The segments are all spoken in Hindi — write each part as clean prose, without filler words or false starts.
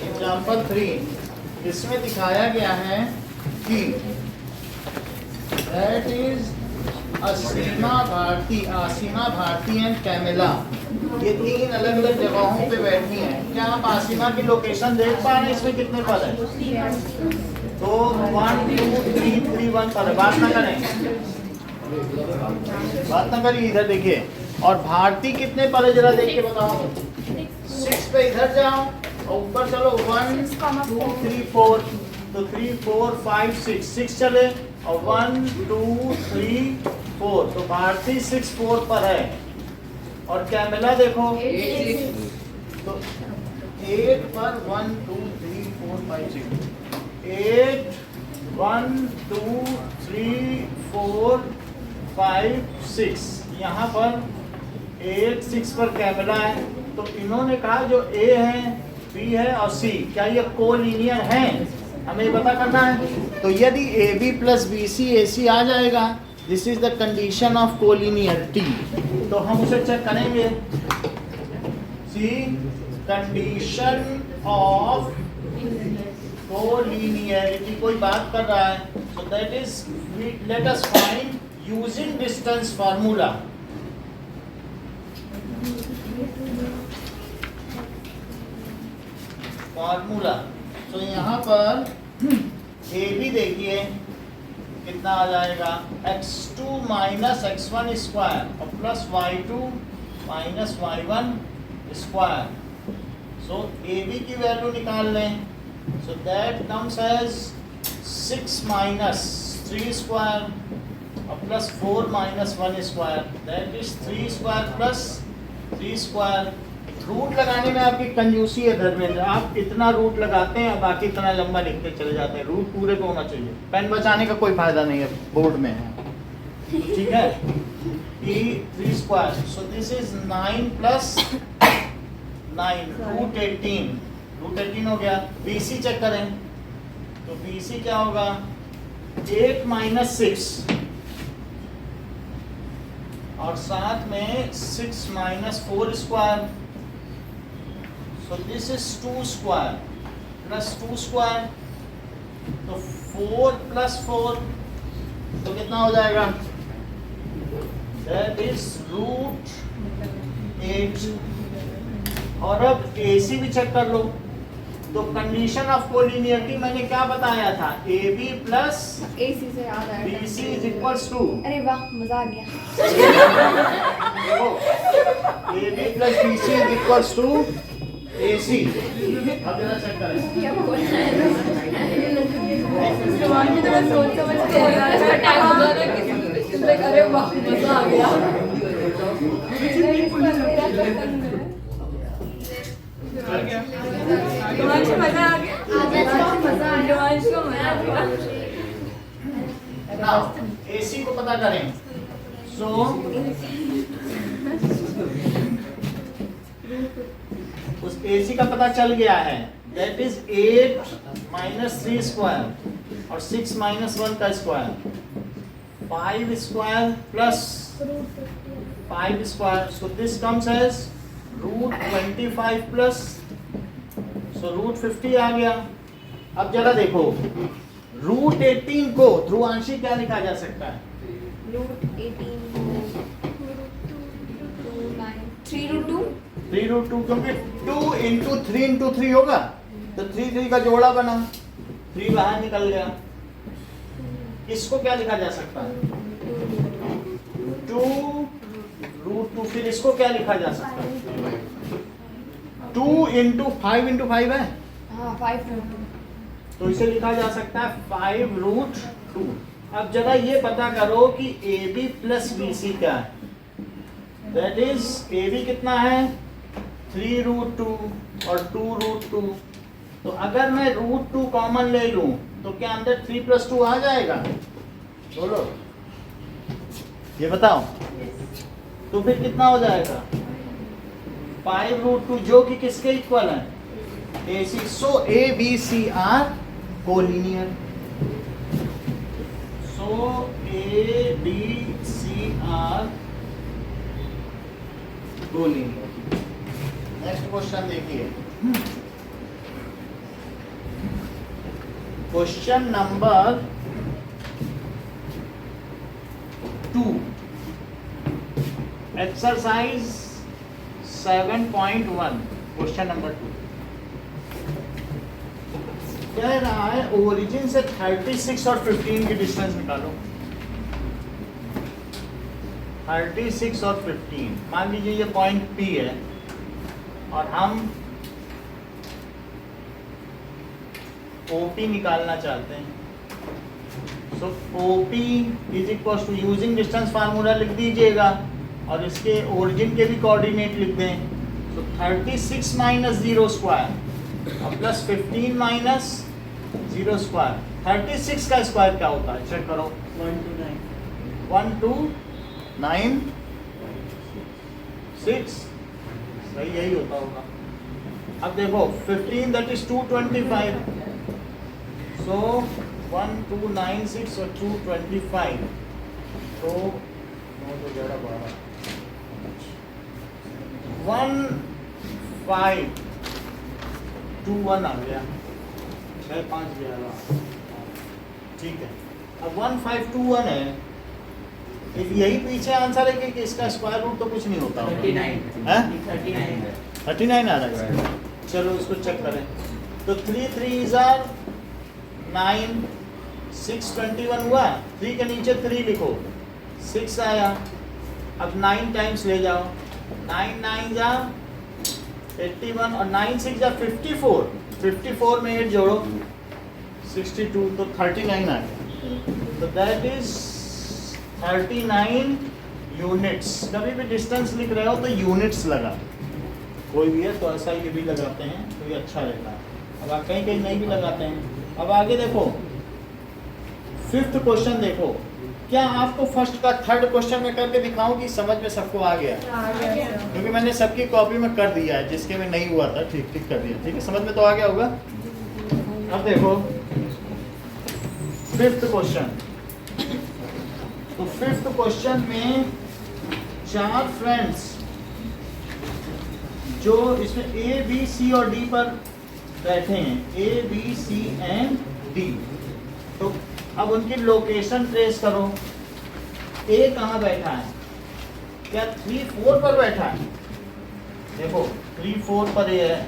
एग्जाम्पल 3, इसमें दिखाया गया है कि that is Asima Bharti and Camilla, ये 3 अलग अलग जगहों पे बैठी हैं। क्या आप आसीमा की लोकेशन देख पा रहे हैं? इसमें कितने पद हैं? तो 1 2 3 3 1 पद है। बात ना करिए, इधर देखिए। और भारती कितने पद है जरा देख के बताओ। 6 पे इधर जाओ और ऊपर चलो 1 2 3 4, तो 3 4 5 6 चले और 1 2 3 4, तो भारती 6 4 पर है। और कैमिला देखो 8, तो 8 पर 1 2 3 4 5 6, 8 1 2 3 4 5 6, यहाँ पर 8 6 पर कैमिला है। तो इन्होंने कहा जो A है, B है और C, क्या ये कोलिनियर हैं? हमें ये पता करना है। तो यदि AB प्लस BC AC आ जाएगा, this is the condition of collinearity, तो हम उसे चेक करेंगे। सी कंडीशन ऑफ कोलिनियरिटी, कोई बात कर रहा है, सो that is let us find using distance formula. तो यहाँ पर ए बी देखिए कितना आ जाएगा, x2 माइनस x1 स्क्वायर और plus y2 minus y1 square. So A B की वैल्यू निकाल लें, so that comes as 6 minus 3 square और plus 4 minus 1 square, that is 3 square plus 3 square. Root लगाने में आपकी कंजूसी है धर्मेंद्र, आप इतना रूट लगाते हैं बाकी इतना लंबा लिखते चले जाते हैं। रूट पूरे पे होना चाहिए, पेन बचाने का कोई फायदा नहीं है, बोर्ड में है। ठीक है, 3 square, so this is 9 plus 9 root 18 हो गया। BC चेक करें, तो BC क्या होगा, 8 माइनस 6 और साथ में 6 minus 4 square, so this is 2 square plus 2 square, तो 4 plus 4 तो कितना हो जाएगा, that is root 8। और अब AC भी चेक कर लो, तो कंडीशन ऑफ कोलिनियरिटी मैंने क्या बताया था, AB प्लस AC से याद आया BC इज इक्वल्स टू, अरे वाह मजा आ गया, देखो AB plus BC is equals to AC। अब जरा चेक करें, क्या बोल रहा है जवान की तरह सोच समझ के बोल रहा है, टाइम हो रहा है, अरे वाह मजा आ गया। जवान को मजा आ गया, जवान को मजा आ गया। नाउ AC को पता करें, सो उस AC का पता चल गया है, दैट इज 8 माइनस 3 स्क्वायर और 6 माइनस 1 का square, 5 square plus 5 square, so this comes as root 25 plus, so root 50 आ गया। अब जरा देखो, रूट 18 को ध्रुवांशी क्या लिखा जा सकता है, रूट 18 3 रूट 2 3 रूट 2, क्योंकि 2 इंटू 3 इंटू 3 होगा, तो 3 का जोड़ा बना, 3 बाहर निकल गया। इसको क्या लिखा जा सकता है, 2 रूट 2, फिर इसको क्या लिखा जा सकता है, 2 इंटू 5 है, हाँ 5 रूट 2, तो इसे लिखा जा सकता है 5 रूट 2। अब जरा ये पता करो कि AB प्लस BC क्या है, दैट इज AB कितना है, 3 रूट 2 और 2 रूट 2, तो अगर मैं रूट 2 कॉमन ले लूं तो क्या अंदर 3 प्लस 2 आ जाएगा, बोलो ये बताओ, तो फिर कितना हो जाएगा, 5 रूट 2, जो कि किसके इक्वल है, AC। So ABC are collinear, so ABC are collinear. Next question देखिए, question number 2, exercise 7.1, question number 2 कह रहा है ओरिजिन से 36 और 15 की डिस्टेंस निकालो। 36 और 15, मान लीजिए ये पॉइंट P है और हम OP निकालना चाहते हैं। So OP is equal to, using distance formula लिख दीजिएगा और इसके ओरिजिन के भी कोऑर्डिनेट लिख दें। सो 36 माइनस 0 स्क्वायर और प्लस 15 माइनस 0 स्क्वायर। 36 का स्क्वायर क्या होता है, चेक करो। 1 2 9 6, सही यही होता होगा। अब देखो 15 दैट इज 225, सो 1 2 9 6 और 225, तो 1 5 2 1 आ गया, 6 5 11, ठीक है। अब 1 5 2 1 है, यही पीछे आंसर है कि इसका स्क्वायर रूट तो कुछ नहीं होता। 39 आ रहा है। चलो इसको चेक करें। तो 3 3 are 9, 6 21 हुआ, 3 के नीचे 3 लिखो, 6 आया। अब 9 टाइम्स ले जाओ, 9 9 जा 81 और 9 6 जा 54, 54 में 8 जोड़ो 62, तो 39 आ गया। तो दैट इज 39 यूनिट्स। कभी भी डिस्टेंस लिख रहे हो तो यूनिट्स लगा, कोई भी है तो ऐसा ये भी लगाते हैं तो ये अच्छा रहता है। अब आप कहीं कहीं नहीं भी लगाते हैं। अब आगे देखो, 5th क्वेश्चन देखो। क्या आपको फर्स्ट का 3rd क्वेश्चन में करके दिखाऊं कि समझ में सबको आ गया? क्योंकि मैंने सबकी कॉपी में कर दिया है, जिसके में नहीं हुआ था ठीक ठीक कर दिया, ठीक है, समझ में तो आ गया होगा। अब देखो 5th क्वेश्चन। तो 5th क्वेश्चन में 4 फ्रेंड्स जो इसमें A B C और D पर बैठे हैं, A B C and D। तो अब उनकी लोकेशन ट्रेस करो। A कहाँ बैठा है? क्या 3 4 पर बैठा है? देखो 3 4 पर A है।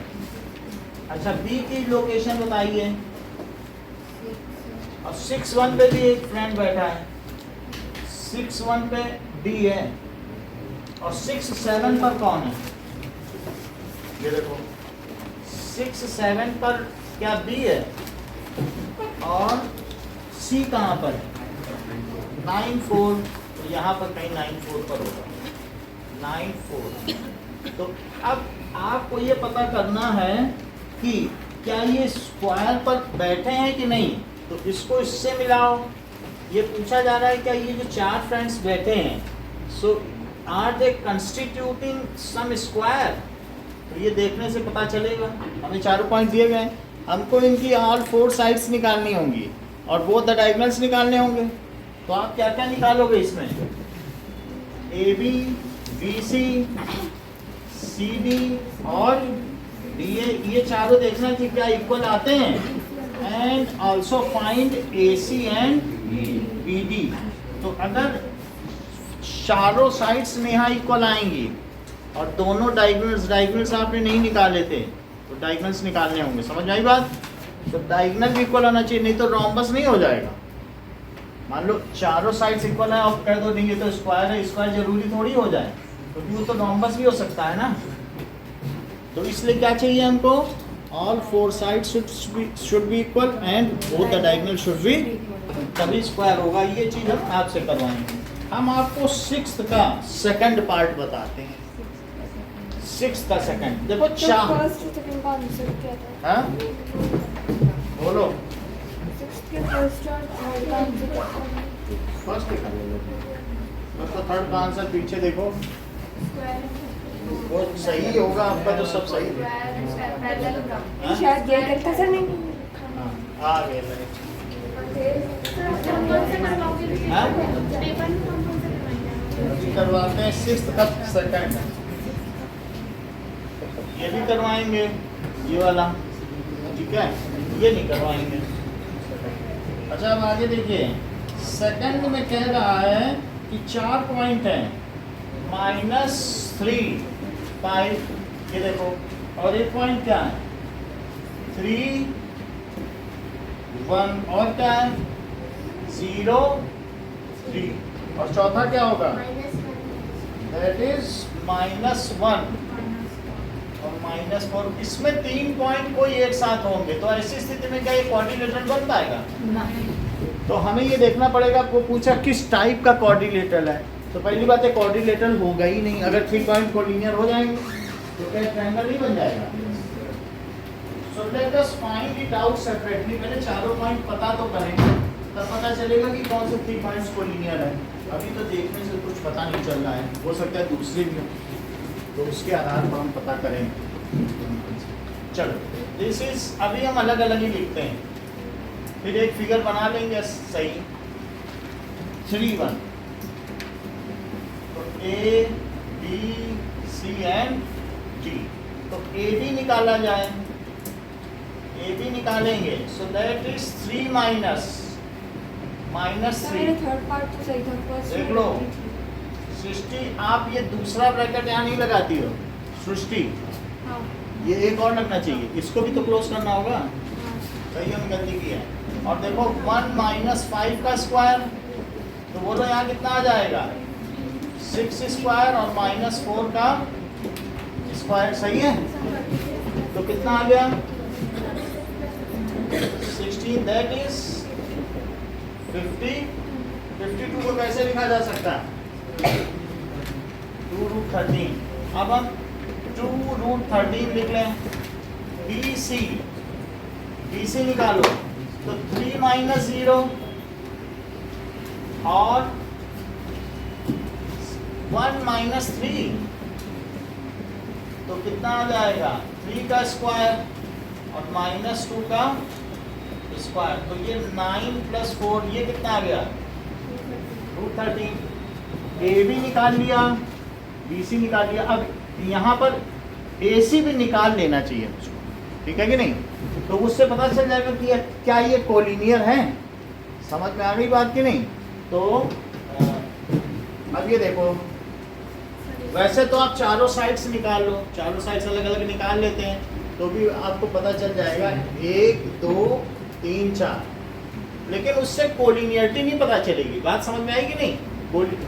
अच्छा B की लोकेशन बताइए। और 6 1 पे भी एक फ्रेंड बैठा है, 6 1 पे D है। और 6 7 पर कौन है? ये देखो 6 7 पर क्या B है? और C कहाँ पर है? 9 4, तो यहाँ पर कहीं 9 4 पर होगा, 9 4। तो अब आपको ये पता करना है कि क्या ये स्क्वायर पर बैठे हैं कि नहीं। तो इसको इससे मिलाओ। ये पूछा जा रहा है क्या ये जो 4 फ्रेंड्स बैठे हैं, so are they constituting some square. तो ये देखने से पता चलेगा। हमें चारों पॉइंट दिए गए, हमको इनकी ऑल 4 साइड्स निकालनी होंगी और वो द डायगोनल्स निकालने होंगे। तो आप क्या क्या निकालोगे इसमें? AB BC CD और DA, ये चारों देखना कि क्या इक्वल आते हैं। And also find AC and BD। तो अगर चारों साइड्स में यहाँ इक्वल आएंगी और दोनों डायगोनल्स आपने नहीं निकाले थे तो डायगोनल्स निकालने होंगे। समझ में आई बात? तो डायगोनल भी इक्वल होना चाहिए, नहीं तो रोम्बस नहीं हो जाएगा। मान लो चारों साइड्स इक्वल है और कर दो नहीं, ये तो स्क्वायर है, स्क्वायर जरूरी थोड़ी हो जाए, क्योंकि वो तो रोम्बस भी हो सकता है ना। तो इसलिए क्या चाहिए हमको? All 4 sides should be equal and both the diagonal should be, तभी स्क्वायर होगा। ये चीज हम आपसे करवाएंगे। हम आपको 6th का 2nd पार्ट बताते हैं। 6th का 2nd देखो, चार हाँ बोलो। फर्स्ट का 3rd का आंसर पीछे देखो, वो सही होगा आपका, तो सब सही है। शायद ये करता सर नहीं। हाँ आ गए। करवाते हैं 6th का 2nd। ये भी करवाएंगे, ये वाला, ठीक है, ये नहीं करवाएंगे। अच्छा अब आगे देखिए, सेकंड में कह रहा है कि 4 पॉइंट है, -3 5, ये देखो, और एक पॉइंट क्या है 3 1, और क्या है 0 3, और चौथा क्या होगा दैट इज -1 और -4। इसमें 3 पॉइंट कोई एक साथ होंगे, तो ऐसी स्थिति में क्या ये क्वाड्रिलेटरल बन पाएगा? तो हमें ये देखना पड़ेगा, आपको पूछा किस टाइप का क्वाड्रिलेटरल है, तो पहली बात है क्वाड्रिलेटरल होगा ही नहीं। अगर 3 पॉइंट कोलिनियर हो जाएंगे तो क्या ट्रायंगल नहीं बन जाएगा? So let us find it out separately. पहले चारों पॉइंट पता तो करेंगे, तब पता चलेगा कि कौन से 3 पॉइंट्स कोलिनियर है। अभी तो देखने से कुछ पता नहीं चल रहा है, हो सकता है दूसरे भी हो, तो उसके आधार पर हम पता करेंगे। चलो दिस इज, अभी हम अलग अलग ही लिखते हैं, फिर एक फिगर बना लेंगे सही। 3 1, तो A B C and D, तो ए बी निकाला जाए, ए बी निकालेंगे, so that is 3 -3। Third part तो सही था, फर्स्ट देख लो सृष्टि, आप ये दूसरा ब्रैकेट यहाँ नहीं लगाती हो सृष्टि, हाँ ये एक और लगना चाहिए, इसको भी तो क्लोज करना होगा। सही हमने गलती की है। और देखो 1 - 5 का स्क्वायर, तो बोलो यहाँ कितना आ जाएगा 6 स्क्वायर और -4 का स्क्वायर, सही है? तो कितना आ गया 16, दैट इज 50। 52 को कैसे लिखा जा सकता है 2√13। अब हम 2√13 लिख लें। BC, BC निकालो, तो 3 - 0 और 1 - 3, तो कितना आ जाएगा 3 का स्क्वायर और -2 का स्क्वायर, तो ये 9 + 4, ये कितना आ गया √13। ए भी निकाल लिया, BC निकाल लिया। अब यहाँ पर AC भी निकाल लेना चाहिए मुझको, ठीक है कि नहीं? तो उससे पता चल जाएगा कि क्या ये कोलिनियर है। समझ में आ गई बात कि नहीं? तो अब ये देखो, वैसे तो आप चारों साइड्स निकाल लो, चारों साइड्स अलग अलग निकाल लेते हैं, तो भी आपको पता चल जाएगा 1 2 3 4, लेकिन उससे कोलिनियरिटी नहीं पता चलेगी। बात समझ में आएगी नहीं?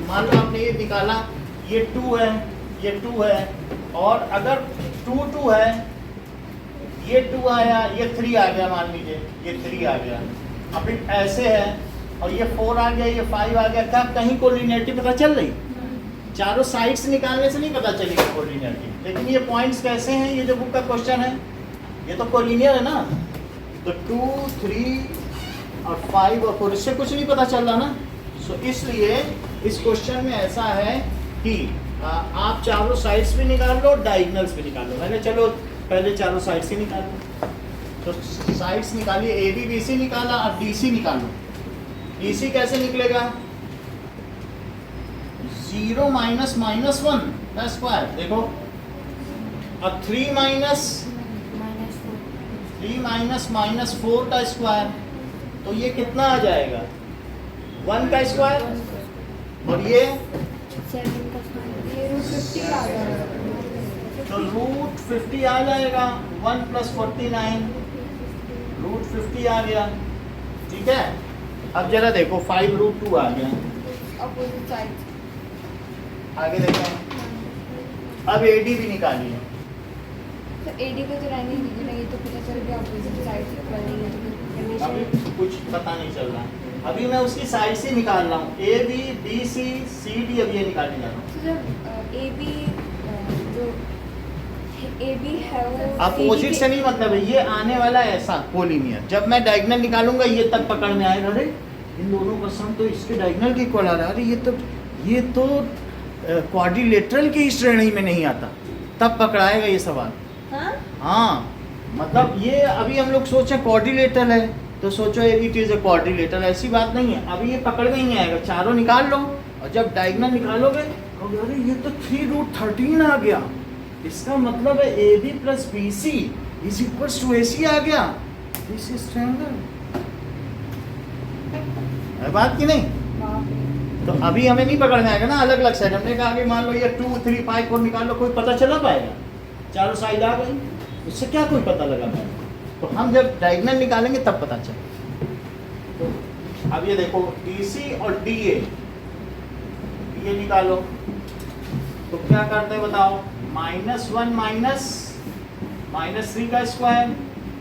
मान लो आपने ये निकाला, ये 2 है, ये 2 है, और अगर 2 2 है, ये 2 आया, ये 3 आ गया, मान लीजिए ये 3 आ गया, अब फिर ऐसे है, और ये 4 आ गया, ये 5 आ गया, क्या कहीं कोलिनियरिटी पता चल रही? चारों साइड्स निकालने से नहीं पता चलेगी कोलिनियरिटी। लेकिन ये पॉइंट्स कैसे हैं, ये जो बुक का क्वेश्चन है, ये तो कोलिनियर है ना, तो 2 3 और 5 और 4, इससे कुछ नहीं पता चल रहा ना। सो इसलिए इस क्वेश्चन में ऐसा है कि आप चारों साइड्स भी निकाल लो, डायगोनल्स भी निकाल लो। मैंने चलो पहले चारों साइड्स ही निकाल लो, तो साइड्स निकालिए, AB BC निकाला, अब DC निकालो। DC कैसे निकलेगा 0 - -1 का स्क्वायर, देखो, अब 3 - -4 का स्क्वायर, तो ये कितना आ जाएगा 1 का स्क्वायर, और ये 7 का स्क्वायर, ये √50 आ जाएगा, तो √50 आ जाएगा। 1 + 49, √50 आ गया, ठीक है। अब जरा देखो 5√2 आ गया, अपोजिट साइड। आगे देखें, अब AD भी निकालिए। तो AD को तो रहने दीजिए ना, ये तो पता चल गया अपोजिट साइड से इक्वल नहीं है, तो अभी कंडीशन कुछ पता नहीं चल रहा है, अभी मैं उसकी साइड से निकाल रहा हूँ, AB BC CD, अब ये निकालने जा रहा हूँ। तो जब AB जो AB है वो अपोजिट से नहीं मतलब है, ये आने वाला है ऐसा कोलिनियर। जब मैं डायगोनल निकालूंगा ये तक पकड़ में आएगा, अरे इन दोनों का सम तो इसके डायगोनल के इक्वल आ रहा है, अरे ये तो क्वाड्रिलेटरल की श्रेणी में नहीं आता, तब पकड़ाएगा ये सवाल। हाँ, मतलब ये अभी हम लोग सोचें क्वाड्रिलेटरल है, तो सोचो इट इज अ क्वाड्रिलेटरल, ऐसी बात नहीं है। अभी ये पकड़ में ही नहीं आएगा, चारों निकाल लो, और जब डायगोनल निकालोगे तो अरे ये तो 3√13 आ गया, इसका मतलब है A B plus B C is equal to A C आ गया। This is triangle. है बात की नहीं? तो अभी हमें नहीं पकड़ना है ना अलग अलग साइड। हमने कहा कि मान लो ये 2 3 5 4 निकाल लो, कोई पता चला पाएगा? चारों साइड आ गई, उससे क्या कोई पता लगा पाएगा? तो हम जब डायगोनल निकालेंगे तब पता चले। तो अब ये देखो DC और DA ये निकालो तो क्या करते हैं बताओ? -1 -3 का स्क्वायर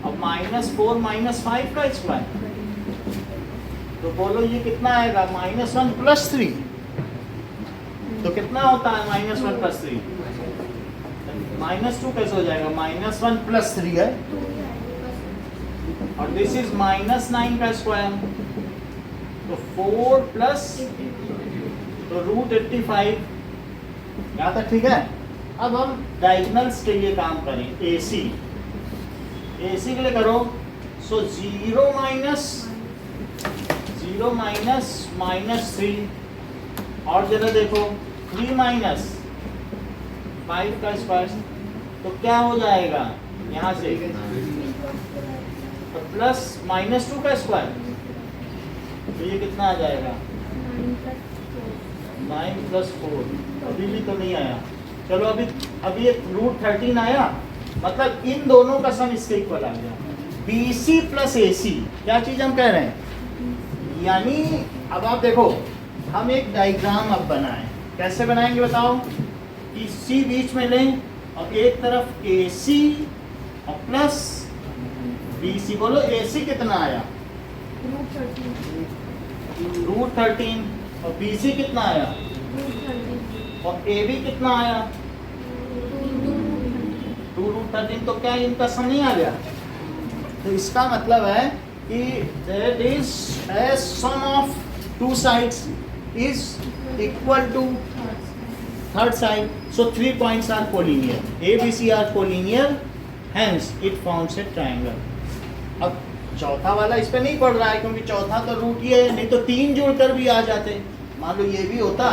और -4 -5 का स्क्वायर। तो बोलो ये कितना आएगा? -1 + 3। तो कितना होता है -1 + 3? -2 कैसे हो जाएगा? -1 + 3 है और दिस इज -9 का स्क्वायर। तो 4 प्लस तो √85 यहाँ तक ठीक है। अब हम डायगोनल्स के लिए काम करें। AC के लिए करो। सो 0 -3 और जरा देखो 3 - 5 का स्क्वायर। तो क्या हो जाएगा यहाँ से? तो प्लस -2 का स्क्वायर। तो ये कितना आ जाएगा? 9 + 4। अभी भी तो नहीं आया। चलो अभी ये √13 आया, मतलब इन दोनों का सम इसके इक्वल आ गया। BC + AC क्या चीज हम कह रहे हैं? यानी अब आप देखो हम एक डायग्राम अब बनाएं। कैसे बनाएंगे बताओ? कि C बीच में लें और एक तरफ AC और प्लस BC। बोलो AC कितना आया? √13 और BC कितना आया? और AB कितना आया? 2√13। तो क्या इनका सम नहीं आ गया? तो इसका मतलब है कि that is as sum of two sides is equal to third side. So 3 points are collinear. ABC are collinear, hence it forms a triangle. अब चौथा वाला इस पे नहीं पड़ रहा है क्योंकि चौथा तो रूट ये है, नहीं तो 3 जोड़कर भी आ जाते। मान लो ये भी होता,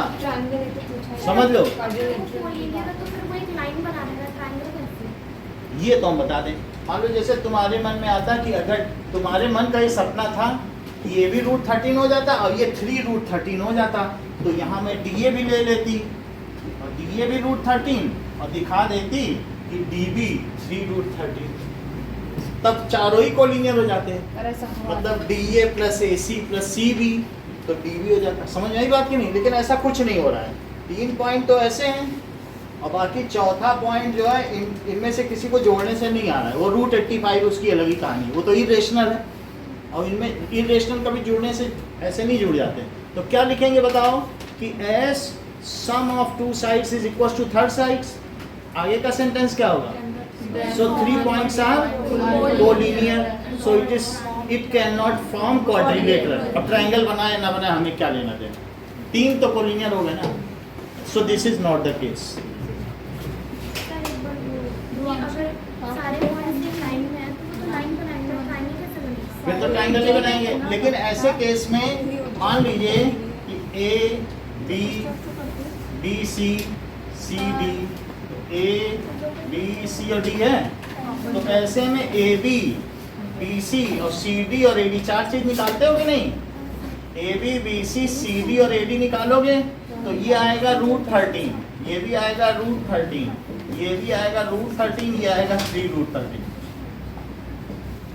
समझ लो। ये तो हम बता दें। मान लो जैसे तुम्हारे मन में आता कि अगर तुम्हारे मन का ये सपना था कि ये भी √13 हो जाता और ये 3√13 हो जाता, तो यहाँ मैं DA भी ले लेती और DA भी √13 और दिखा देती कि DB 3√13। तब चारों ही कोलिनियर हो जाते हैं। मतलब DA + AC + CB तो DB हो जाता। समझ में आई बात की नहीं? लेकिन ऐसा कुछ नहीं हो रहा है। 3 पॉइंट तो ऐसे हैं और बाकी चौथा पॉइंट जो है इनमें से किसी को जोड़ने से नहीं आ रहा है। वो √85 उसकी अलग ही कहानी, वो तो इरेशनल है और इनमें इरेशनल कभी जुड़ने से ऐसे नहीं जुड़ जाते। तो क्या लिखेंगे बताओ? कि as sum of two sides is equal to third sides। आगे का सेंटेंस क्या होगा? So 3 points are collinear, so it cannot form quadrilateral। अब ट्रायंगल बनाए ना बनाए हमें क्या लेना देना? 3 तो कोलिनियर हो गए ना। So this is not the case। फिर तो ट्रायंगल नहीं बनाएंगे। लेकिन ऐसे केस में मान लीजिए कि A B B C C D, A B C और D है, तो ऐसे में A B B C और C D और A D 4 चीज निकालते हो कि नहीं? A B B C C D और A D निकालोगे तो ये आएगा √13, ये भी आएगा √13, ये भी आएगा √13, ये आएगा 3√13।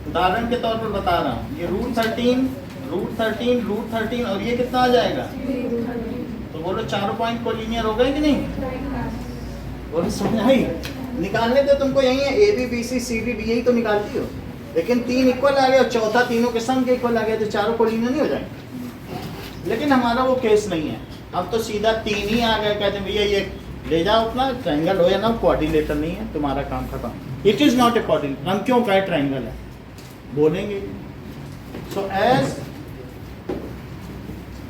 उदाहरण के तौर पर बता रहा हूँ, ये √13 और ये कितना आ जाएगा? तो बोलो चारों पॉइंट कोलिनियर हो गए कि नहीं? बोलो समझ आई? निकालने तो तुमको यही है, A B B C C D D यही तो निकालती हो। लेकिन 3 इक्वल आ गया और चौथा तीनों के सम के इक्वल आ गया, तो चारों कोलिनियर नहीं हो जाएंगे। लेकिन हमारा वो केस नहीं है, हम तो सीधा 3 ही आ गए। कहते हैं भैया ये ले जाओ अपना, ट्रायंगल हो या ना, क्वाड्रिलेटरल नहीं है, तुम्हारा काम खत्म। It is not a quadrilateral. हम क्यों कहे ट्रायंगल है? बोलेंगे। सो एज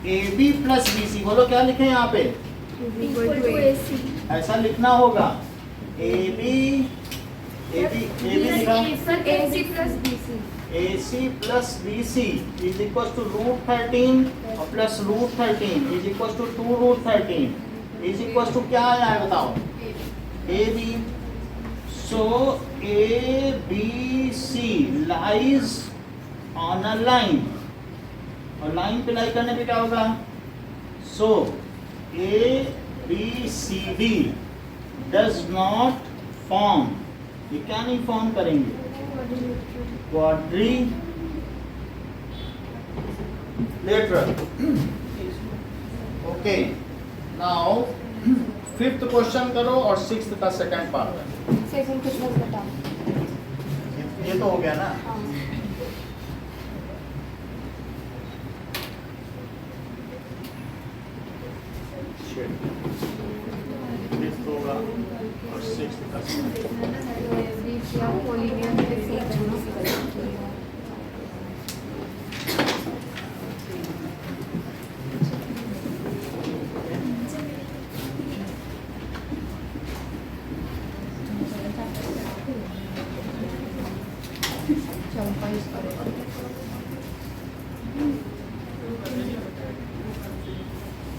AB + BC, बोलो क्या लिखें यहाँ पे? ऐसा लिखना होगा। AB लिखा AC + BC is equal to √13 और plus √13 is equal to 2√13 is equal to क्या आया है बताओ? AB So A B C lies on a line, और लाइन पे लाई करने पे क्या होगा? So A B C D does not form, ये क्या नहीं फॉर्म करेंगे? Quadrilateral. Okay, now fifth question करो और सिक्स्थ का सेकंड पार्ट। सेकंड कुछ बस बताओ। ये तो हो गया ना? हाँ। फिफ्थ होगा और सिक्स्थ का सेकंड। बीच या कोलिनियर में से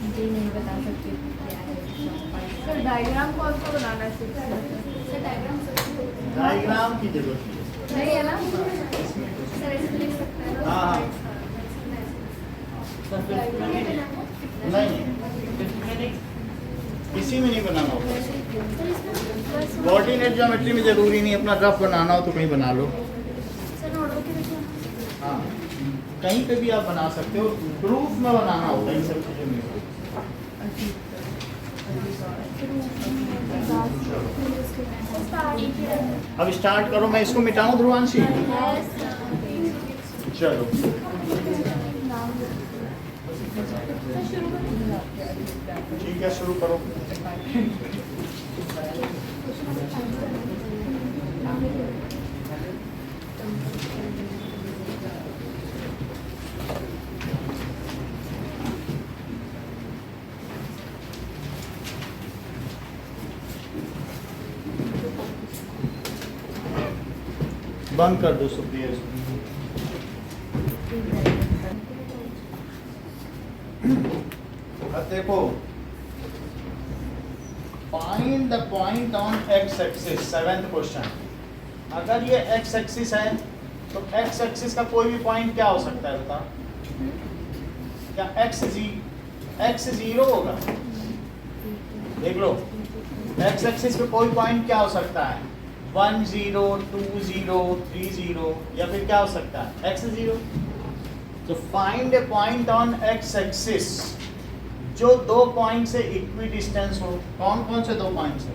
मुझे नहीं बता सकती। सर डायग्राम कौन सा बनाना है? सर डायग्राम की जरूरत नहीं नहीं है ना? सर ऐसे लिख सकते हैं ना? हाँ। नहीं, किसी में नहीं बनाना होगा। कोऑर्डिनेट ज्योमेट्री में जरूरी नहीं, अपना रफ बनाना हो तो कहीं बना लो। सर नोटबुक के देखिए। हाँ, कहीं पे भी आप बना सकते हो, प्रूफ में बनाना होता है इन सब चीज़ों में। अब स्टार्ट करो, मैं इसको मिटाऊं ध्रुवांशी? चलो ठीक है, शुरू करो। बंद कर दो सुप्रिया इसको। अब देखो, find the point on x axis, seventh question. अगर ये एक्स एक्सिस है तो एक्स एक्सिस का कोई भी पॉइंट क्या हो सकता है बता? क्या एक्स जीरो होगा? देख लो, एक्स एक्सिस पे कोई पॉइंट क्या हो सकता है? 1 0 2 0 3 0, या फिर क्या हो सकता है? x 0। तो find a point on x axis जो दो पॉइंट से इक्वी डिस्टेंस हो। कौन कौन से दो पॉइंट से?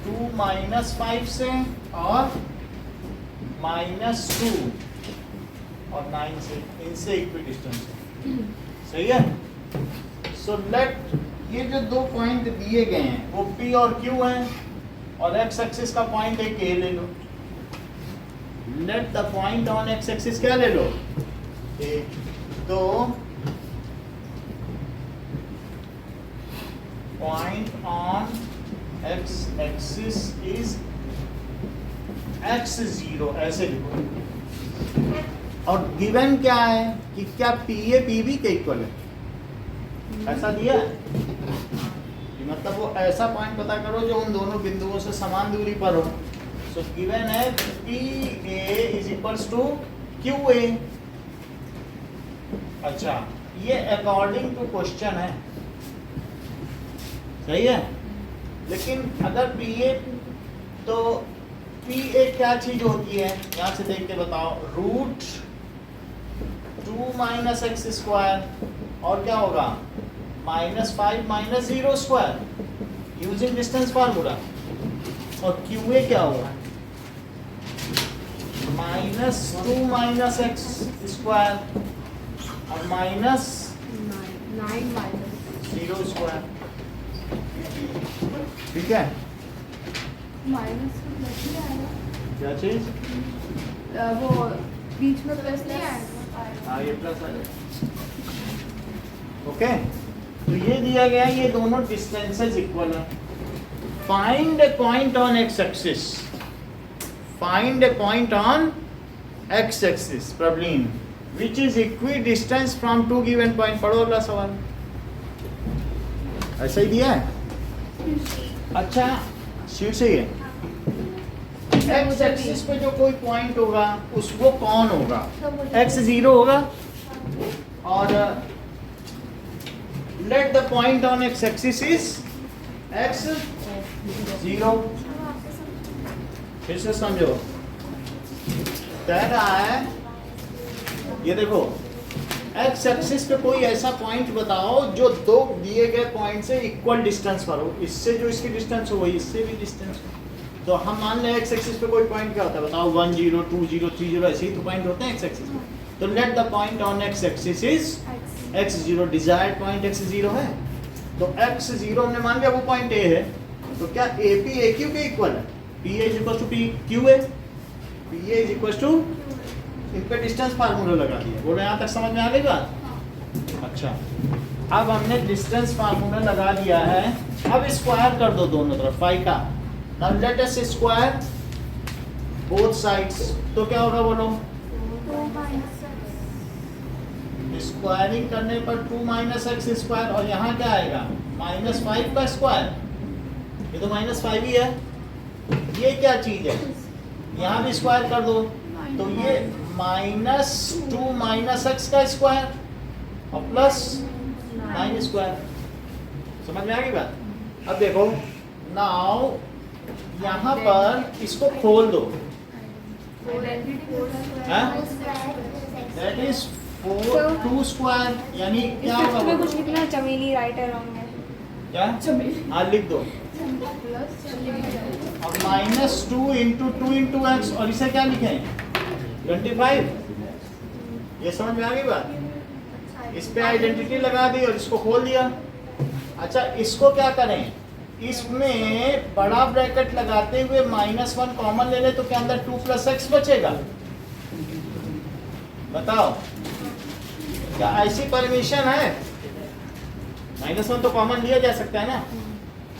2 -5 से और -2 और 9 से, इनसे इक्वी डिस्टेंस है। सही है? सो लेट, ये जो दो पॉइंट दिए गए हैं वो P और Q हैं, और x एक्सिस का पॉइंट एक A ले लो। Let the point on x axis क्या ले लो? A। तो point on x axis is x 0, ऐसे लिखो। और गिवन क्या है कि क्या PA PB के इक्वल है, ऐसा दिया है। मतलब वो ऐसा पॉइंट पता करो जो उन दोनों बिंदुओं से समान दूरी पर हो। सो गिवन है PA is equals to QA। अच्छा, ये अकॉर्डिंग टू क्वेश्चन है, सही है। लेकिन अगर PA, तो PA क्या चीज होती है यहाँ से देख के बताओ? √2 - x स्क्वायर, और क्या होगा? -5 - 0 स्क्वायर यूजिंग डिस्टेंस फार्मूला। और QA क्या होगा? -2 - x स्क्वायर और -0 स्क्वायर। ठीक है? क्या चीज? वो बीच में प्लस नहीं आएगा? हाँ, ये प्लस आ जाएगा। ओके, तो ये दिया गया, ये दोनों डिस्टेंसेस इक्वल है। Find a point on x axis, find a point on x axis problem which is equi distance from two given point. पढ़ो अगला सवाल। ऐसा ही दिया है। अच्छा, शीट से ही है। एक्स एक्सिस पे जो कोई पॉइंट होगा उस वो कौन होगा? एक्स 0 होगा और late the point on x axis is x 0। फिर से समझो, कह रहा है ये देखो एक्स एक्सिस पे कोई ऐसा पॉइंट बताओ जो दो दिए गए पॉइंट से इक्वल डिस्टेंस पर हो, इससे जो इसकी डिस्टेंस हो वही इससे भी डिस्टेंस हो। तो हम मान लें एक्स एक्सिस पे कोई पॉइंट क्या होता है बताओ, 1 0 2 0 3 0 ऐसे ही तो पॉइंट होते हैं एक्स एक्सिस पे। तो late the point on x axis is x 0, desired point x 0 है। तो एक्स 0 हमने मान लिया वो पॉइंट ए है, तो क्या ए पी ए क्यू के इक्वल है? P A is equal to P Q A, P A is equal to, इन पे डिस्टेंस फार्मूला लगा दिया। बोलो यहाँ तक समझ में आ गई बात? अच्छा, अब हमने डिस्टेंस फार्मूला लगा दिया है, अब स्क्वायर कर दो दोनों तरफ फाई का। Now let us square both sides, तो क्या होगा बोलो? 2 minus x। स्क्वायरिंग करने पर 2 माइनस एक्स स्क्वायर, और यहाँ क्या आएगा? -5 का स्क्वायर। ये तो -5 ही है। ये क्या चीज है? यहाँ भी स्क्वायर कर दो, तो ये -2 माइनस एक्स का स्क्वायर और प्लस 9 स्क्वायर। समझ में आ गई बात? अब देखो नाउ यहाँ पर इसको खोल दो, दैट इज 2 स्क्वायर, यानी क्या होगा? तुम्हें कुछ लिखना है, चमेली राइट है रॉन्ग है? क्या? हाँ लिख दो। और -2 इंटू 2 इंटू एक्स, और इसे क्या लिखें? 25। ये समझ में आ गई बात? इस पे आइडेंटिटी लगा दी और इसको खोल दिया। अच्छा, इसको क्या करें? इसमें बड़ा ब्रैकेट लगाते हुए -1 कॉमन ले ले, तो क्या अंदर 2 + x बचेगा? बताओ, क्या ऐसी परमिशन है? -1 तो कॉमन लिया जा सकता है ना।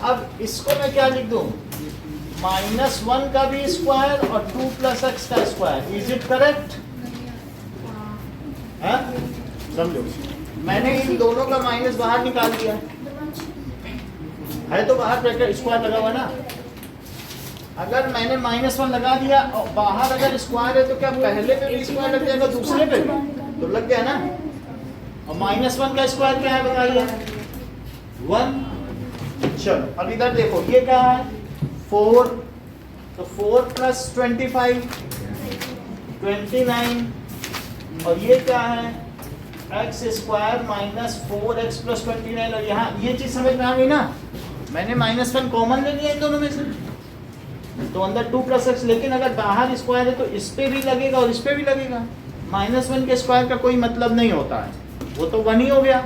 अब इसको मैं क्या लिख दूं? -1 का भी स्क्वायर और 2 + x का स्क्वायर। Is it correct? हाँ, समझो, मैंने इन दोनों का माइनस बाहर निकाल दिया है, तो बाहर ब्रैकेट स्क्वायर लगा हुआ ना। अगर मैंने -1 लगा दिया और बाहर अगर स्क्वायर है, तो क्या पहले पे भी स्क्वायर लग जाएगा, दूसरे पे भी? तो लग गया ना। और -1 का स्क्वायर क्या है बताइए? 1। चलो अब इधर देखो, ये क्या है? 4, तो 4 + 25 29, और ये क्या है? x² - 4x + 29। और यहाँ ये चीज समझ में आ गई ना? मैंने -1 कॉमन ले लिया इन दोनों में से, तो अंदर 2 + x, लेकिन अगर बाहर स्क्वायर है तो इस पे भी लगेगा और इस पे भी लगेगा। -1 के स्क्वायर का कोई मतलब नहीं होता है, वो तो 1 ही हो गया।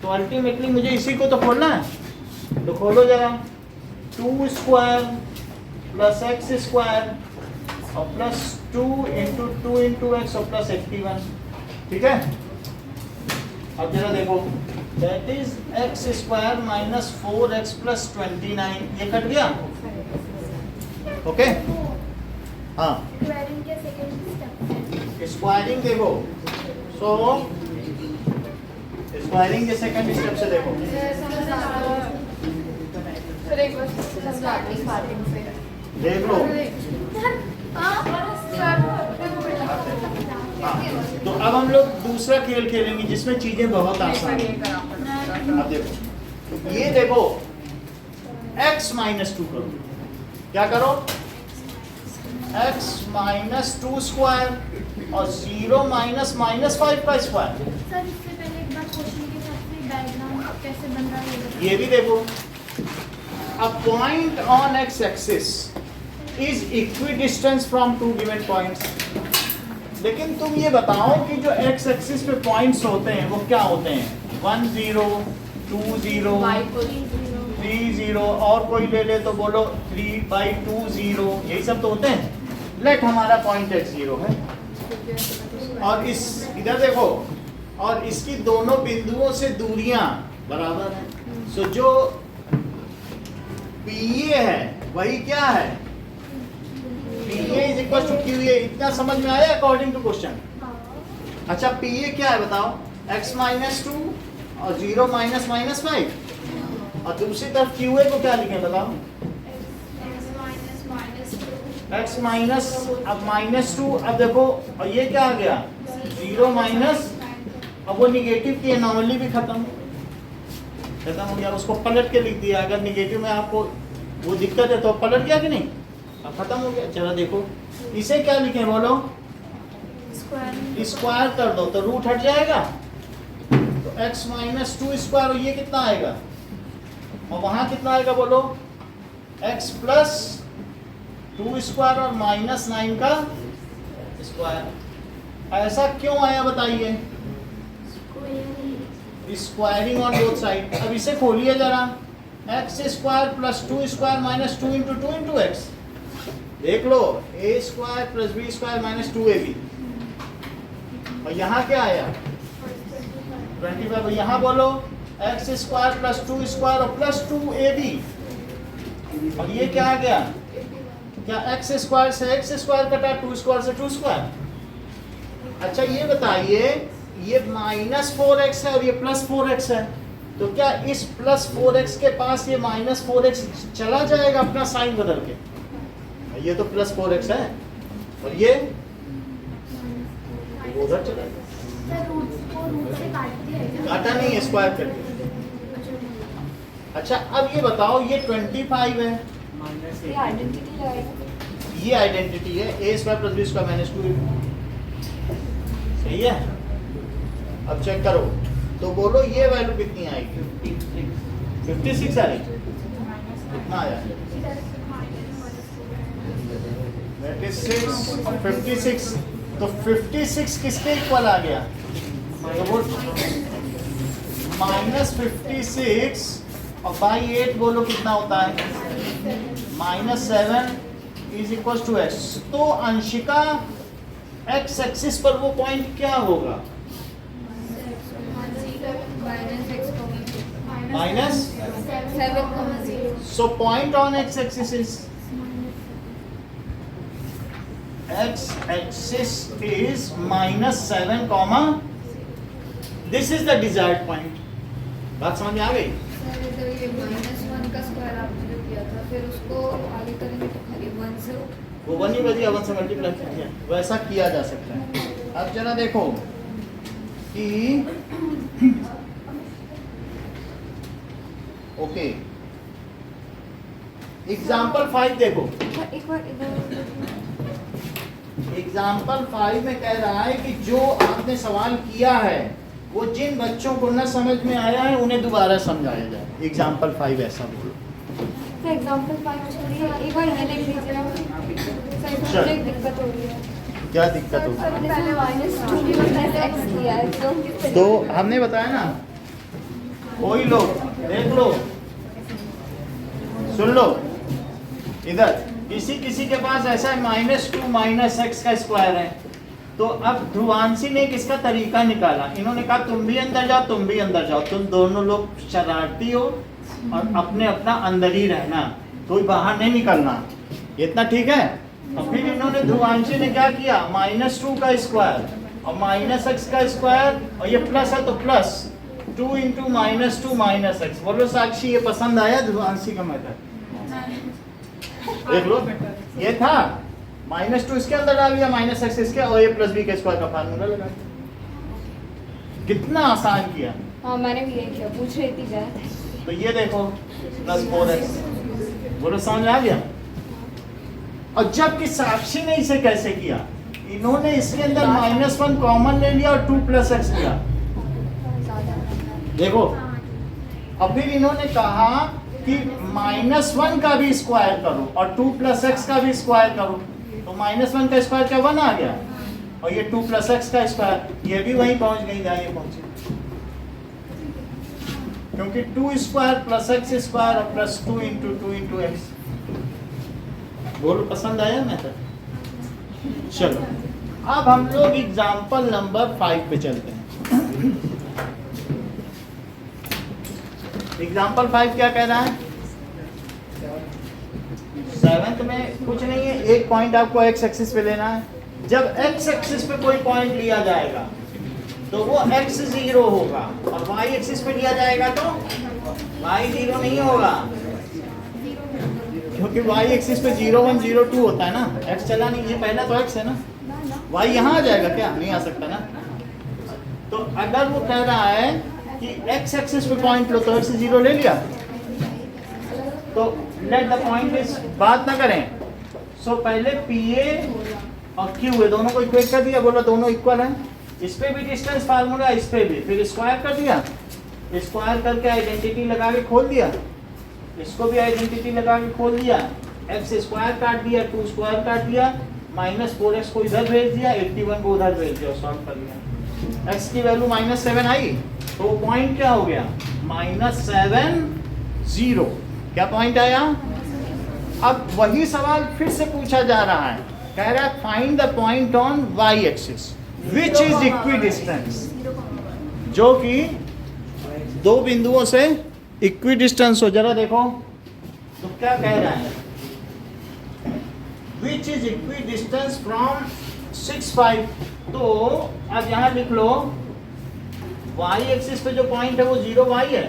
तो अल्टीमेटली मुझे इसी को तो खोलना है, तो खोलो जरा। 2² + x² और +2 इंटू 2 इंटू एक्स और +81। ठीक है, अब जरा देखो, दैट इज x² - 4x + 29। ये कट गया? ओके, हाँ। स्क्वायरिंग के सेकंड स्टेप। स्क्वायरिंग देखो, सो स्क्वायरिंग के सेकंड स्टेप से देखो। फिर एक बार स्टार्टिंग से देख लो। हाँ, तो अब हम लोग दूसरा खेल खेलेंगे जिसमें चीजें बहुत आसान हैं। अब देखो, ये देखो x -2 करो। क्या करो? x -2 स्क्वायर और 0 - -5 का स्क्वायर। सर इससे पहले एक बार क्वेश्चन के साथ में डायग्राम कैसे बन रहा है ये ये भी देखो, a point on x axis is equidistant from two given points। लेकिन तुम ये बताओ कि जो x एक्सिस पे पॉइंट्स होते हैं वो क्या होते हैं? 1 0 2 0 3 0, और कोई ले ले तो बोलो 3/2 0, यही सब तो होते हैं। लेट हमारा पॉइंट x 0 है, और इस इधर देखो, और इसकी दोनों बिंदुओं से दूरियां बराबर हैं। सो जो PA है वही क्या है? PA is equal to QA। इतना समझ में आया अकॉर्डिंग टू क्वेश्चन? अच्छा, PA क्या है बताओ? x -2 और 0 -5, और दूसरी तरफ QA को क्या लिखें बताओ? x माइनस, अब -2, अब देखो और ये क्या आ गया 0 माइनस, अब वो निगेटिव की एनॉमली भी खत्म हो गया, उसको पलट के लिख दिया। अगर निगेटिव में आपको वो दिक्कत है तो पलट गया कि नहीं, अब खत्म हो गया। चलो देखो इसे क्या लिखें बोलो, स्क्वायर कर दो तो रूट हट जाएगा, तो x माइनस 2 स्क्वायर, और ये कितना आएगा, और वहां कितना आएगा बोलो, x प्लस 2 स्क्वायर और माइनस 9 का स्क्वायर। ऐसा क्यों आया बताइए, स्क्वायरिंग ऑन बोथ साइड। अब इसे खोलिए जरा, x square plus 2 square minus 2 into 2 into x, देख लो A square plus B square minus 2ab, और यहाँ क्या आया 25, यहाँ बोलो एक्स स्क्वायर प्लस 2 स्क्वायर और प्लस 2ab, और ये क्या आ गया, क्या एक्स स्क्वायर से एक्स स्क्वायर कटा, 2 स्क्वायर से 2 स्क्वायर। अच्छा ये बताइए, ये माइनस 4x है और ये प्लस 4x है, तो क्या इस प्लस 4x के पास ये माइनस 4x चला जाएगा अपना साइन बदल के, ये तो प्लस 4x है और ये उधर चला गया, सर रूट से काट दिया है क्या? काटा नहीं, स्क्वायर कर दिया। अच्छा अब ये बताओ, ये 25 है, ये आइडेंटिटी लगाएगा। ये आइडेंटिटी है, A square plus B square minus 2, सही है। अब चेक करो तो बोलो ये वैल्यू कितनी आएगी, 56 आ रही, कितना आया, that is 6 और 56, तो 56 किसके इक्वल आ गया, तो वो -56 और बाई 8 बोलो कितना होता है, -7 इज इक्वल टू x। तो अंशिका x एक्सिस पर वो पॉइंट क्या होगा, minus, so point on x axis is -7, this is the desired point। बात समझ में आ गई। सर तो ये -1 का स्क्वायर आपने जो किया था, फिर उसको आगे करेंगे तो खाली 1 से वो 1 ही बची, 1 से मल्टीप्लाई किया, वैसा किया जा सकता है। अब जरा देखो कि ओके, एग्जाम्पल 5 देखो, एक बार इधर एग्जाम्पल 5 में कह रहा है कि जो आपने सवाल किया है वो जिन बच्चों को न समझ में आया है उन्हें दोबारा समझाया जाए। एग्जाम्पल 5 ऐसा बोलो। एग्जांपल 5 छोड़िए, एक बार ये लिख लीजिए आप। सर चल। मुझे एक दिक्कत हो रही है। क्या दिक्कत होगी, हमने पहले -2 x किया है, तो हमने बताया ना, कोई लोग देख लो, सुन लो, इधर किसी किसी के पास ऐसा है -2 माइनस एक्स का स्क्वायर है, तो अब ध्रुवांशी ने किसका तरीका निकाला, इन्होंने कहा तुम भी अंदर जाओ तुम भी अंदर जाओ, तुम दोनों लोग शरारती हो और अपने अपना अंदर ही रहना, कोई बाहर नहीं निकलना, इतना ठीक है। और फिर इन्होंने ध्रुवांशी ने क्या किया, -2 का स्क्वायर और -x का स्क्वायर, और ये प्लस है तो प्लस 2 इंटू -2 माइनस एक्स। बोलो साक्षी ये पसंद आया ध्रुवांशी का मेथड, देख लो ये था, -2 इसके अंदर डाल दिया, -x इसके, और ये प्लस बी के स्क्वायर का फार्मूला लगा दिया। कितना आसान किया। हाँ मैंने भी यही किया, पूछ रही थी क्या। तो ये देखो +4x, बोलो समझ आ गया। और जबकि साक्षी ने इसे कैसे किया, इन्होंने इसके अंदर -1 कॉमन ले लिया और 2 + x किया, देखो। और फिर इन्होंने कहा कि -1 का भी स्क्वायर करो और 2 + x का भी स्क्वायर करो, तो -1 का स्क्वायर क्या 1 आ गया, और ये 2 + x का स्क्वायर, ये भी वहीं पहुंच गई जहाँ ये पहुंची, क्योंकि 2 स्क्वायर + x स्क्वायर और प्लस 2 इंटू 2 इंटू एक्स। बोलो पसंद आया मेथड। चलो अब हम लोग एग्जाम्पल नंबर 5 पे चलते हैं। एग्जाम्पल 5 क्या कह रहा है, 7th में कुछ नहीं है, एक पॉइंट आपको x एक्सिस पे लेना है। जब x एक्सिस पे कोई पॉइंट लिया जाएगा तो वो x 0 होगा, और y एक्सिस पे लिया जाएगा तो y 0 नहीं होगा, क्योंकि y एक्सिस पे 0 1 0 2 होता है ना, x चला नहीं, ये पहला तो x है ना, y यहाँ आ जाएगा क्या? नहीं आ सकता ना। तो अगर वो कह रहा है कि x एक्सिस पे पॉइंट लो तो x से 0 ले लिया, तो लेट द पॉइंट इज, बात ना करें। सो पहले PA और Q है, दोनों को इक्वेट कर दिया, बोला दोनों इक्वल है। इस पे भी डिस्टेंस फार्मूला, इस पे भी, फिर स्क्वायर कर दिया, स्क्वायर करके आइडेंटिटी लगा के खोल दिया, इसको भी आइडेंटिटी लगा के खोल दिया, x स्क्वायर काट दिया, 2 स्क्वायर काट दिया, -4x को इधर भेज दिया, 81 को उधर भेज दिया, सॉल्व कर लिया। x की वैल्यू -7 आई, तो पॉइंट क्या हो गया? -7 0। क्या पॉइंट आया? अब वही सवाल फिर से पूछा जा रहा है, कह रहा है find the point on y axis which is equidistance, जो कि दो बिंदुओं से इक्विडिस्टेंस हो। जरा देखो तो क्या कह रहा है, विच इज इक्विडिस्टेंस फ्रॉम 6 5। तो अब यहां लिख लो y एक्सिस पे जो पॉइंट है वो 0 y है,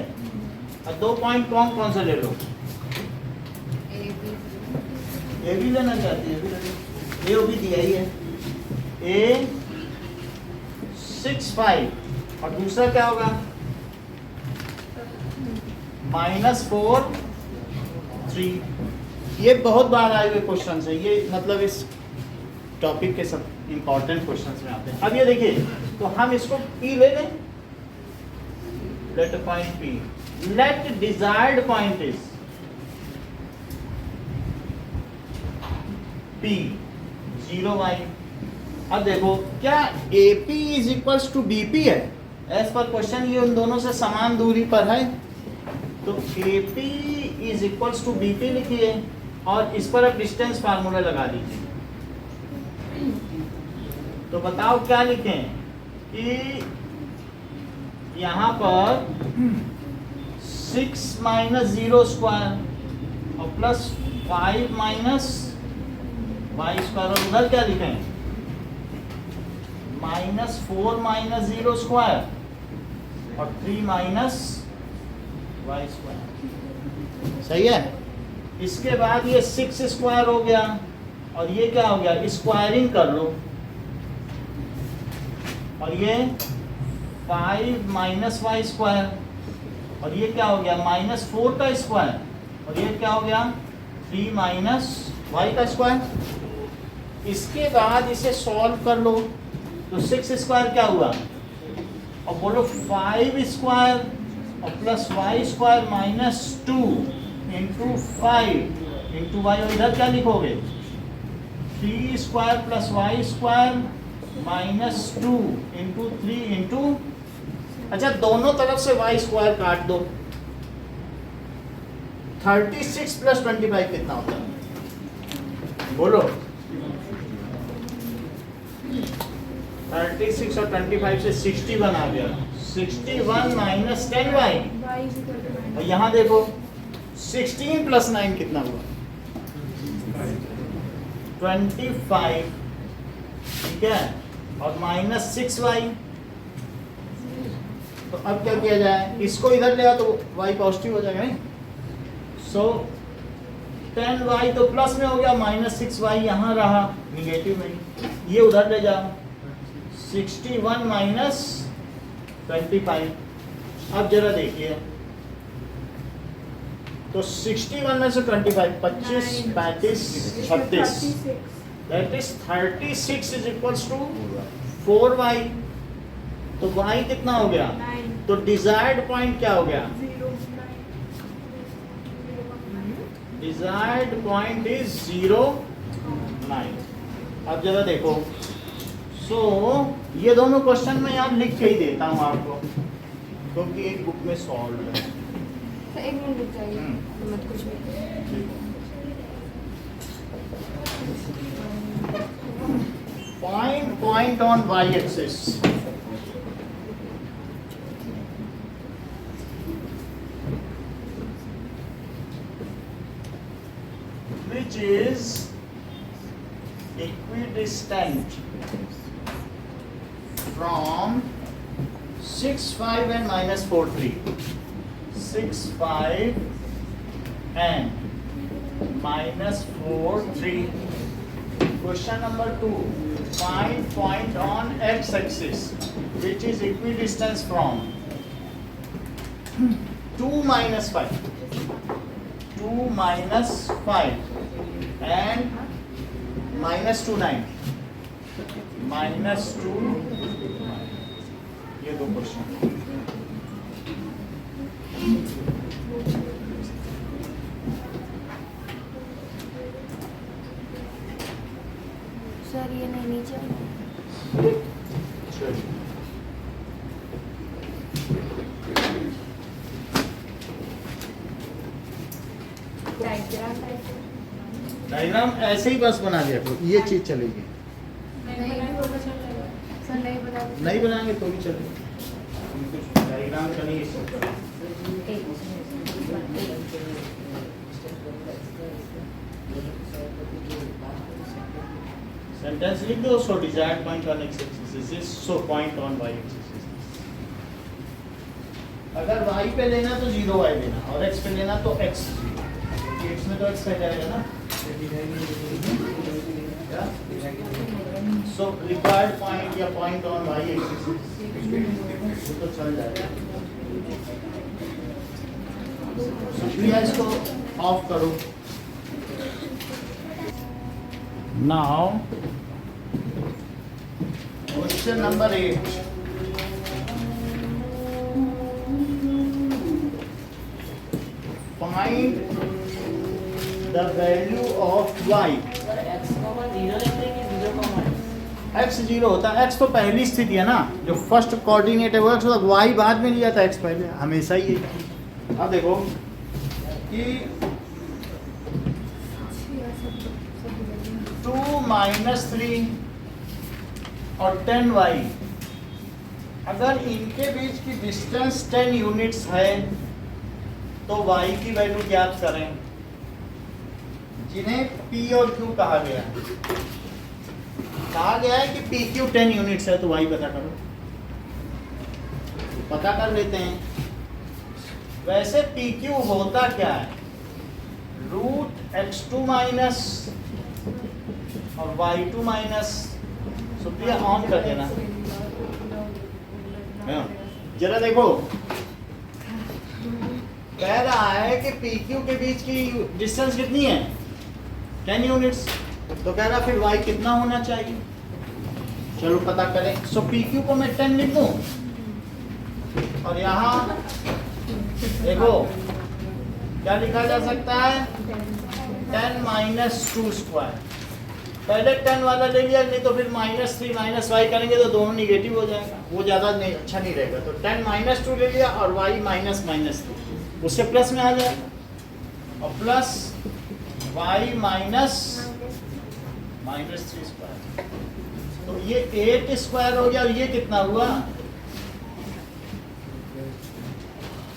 और दो पॉइंट कौन कौन से ले लो? ए भी लेना चाहती है, ए भी दिया ही है, ए 6 5 और दूसरा क्या होगा? -4 3। ये बहुत बार आए हुए क्वेश्चन है, ये मतलब इस टॉपिक के सब इंपॉर्टेंट क्वेश्चंस में आते हैं। अब ये देखिए, तो हम इसको P ले लें, let point P, let desired point is P 0 y। अब देखो क्या AP is equals to BP है? एज पर क्वेश्चन ये उन दोनों से समान दूरी पर है, तो AP is equals to BP लिखिए और इस पर अब डिस्टेंस फार्मूला लगा दीजिए। तो बताओ क्या लिखें कि यहाँ पर 6 - 0 स्क्वायर और प्लस 5 - y स्क्वायर, और उधर क्या लिखें? -4 - 0 स्क्वायर और 3 - y स्क्वायर। सही है। इसके बाद ये 6 स्क्वायर हो गया और ये क्या हो गया? स्क्वायरिंग कर लो, और ये 5 - y स्क्वायर और ये क्या हो गया? -4 का स्क्वायर, और ये क्या हो गया? 3 - y का स्क्वायर। इसके बाद इसे सॉल्व कर लो, तो 6 स्क्वायर क्या हुआ? और बोलो 5 स्क्वायर और plus y square -2 into 5 into y, और इधर क्या लिखोगे? 3 square plus y square -2 into 3 into, अच्छा दोनों तरफ से y स्क्वायर काट दो। 36 + 25 कितना होता है? बोलो। 36 और 25 से 61 आ गया। 61 - 10y, और यहाँ देखो 16 + 9 कितना हुआ? 25, ठीक है, और -6y। तो अब क्या किया जाए? इसको इधर ले आओ तो y पॉजिटिव हो जाएगा, नहीं? सो 10y तो प्लस में हो गया, -6y यहाँ रहा निगेटिव में, ये उधर ले जाओ। 61 - 25। अब जरा देखिए, तो 61 में से 25, 25 35 36, that is 36 is equals to 4y। तो y कितना हो गया? तो डिजायर्ड पॉइंट क्या हो गया? Desired point is 0 9। अब जरा देखो, सो ये दोनों क्वेश्चन मैं यहाँ लिख के ही देता हूँ आपको, क्योंकि एक बुक में सॉल्व है। तो एक मिनट रुक जाइए, मत कुछ भी। Find point on y-axis. Which is equidistant from 6 5 and -4 3. 6 5 and -4 3. Question number 2. Find point on x-axis which is equidistant from 2 minus 5 and -2 9. -2 ये दो क्वेश्चन। सर ये नहीं नीचे चलिए डायग्राम ऐसे ही बस बना दिया करो, ये चीज चलेगी। सर नहीं बता नहीं बनाएंगे तो भी चलेगा, डायग्राम का नहीं इसका। सेंटेंस लिख दो, so desired point on x axis is so point on y axis. अगर y पे लेना तो 0y लेना और x पे लेना तो x, x में तो x रह जाएगा ना। सो रिक्वायर्ड पॉइंट या पॉइंट ऑन y एक्सिस तो चल जाएगा। शुक्रिया, इसको ऑफ करो। Now question number 8। Find the value of y. x 0 होता है, x तो पहली स्थिति है ना, जो फर्स्ट कोऑर्डिनेट है वो x होता है, y बाद में लिया था, x पहले, हमेशा ही है। अब देखो कि 2 - 3 और 10y, अगर इनके बीच की डिस्टेंस 10 यूनिट्स है तो y की वैल्यू ज्ञात करें, जिन्हें p और q कहा गया है। कहा गया है कि p q 10 यूनिट्स है तो y पता करो। पता कर लेते हैं। वैसे p q होता क्या है, √x2 माइनस और y2 माइनस। सुप्रिया ऑन कर देना जरा, देखो कह रहा है कि PQ के बीच की डिस्टेंस कितनी है, 10 यूनिट्स। तो कह रहा फिर y कितना होना चाहिए, चलो पता करें। सो PQ को मैं 10 लिख दूं और यहाँ देखो क्या लिखा जा सकता है, 10 - 2 स्क्वायर। पहले 10 वाला ले लिया, नहीं तो फिर -3 - y करेंगे तो दोनों निगेटिव हो जाएगा, वो ज़्यादा नहीं अच्छा नहीं रहेगा। तो 10 - 2 ले लिया और y -3, उससे प्लस में आ जाएगा, और प्लस y -3 स्क्वायर। तो ये 8 स्क्वायर हो गया, और ये कितना हुआ,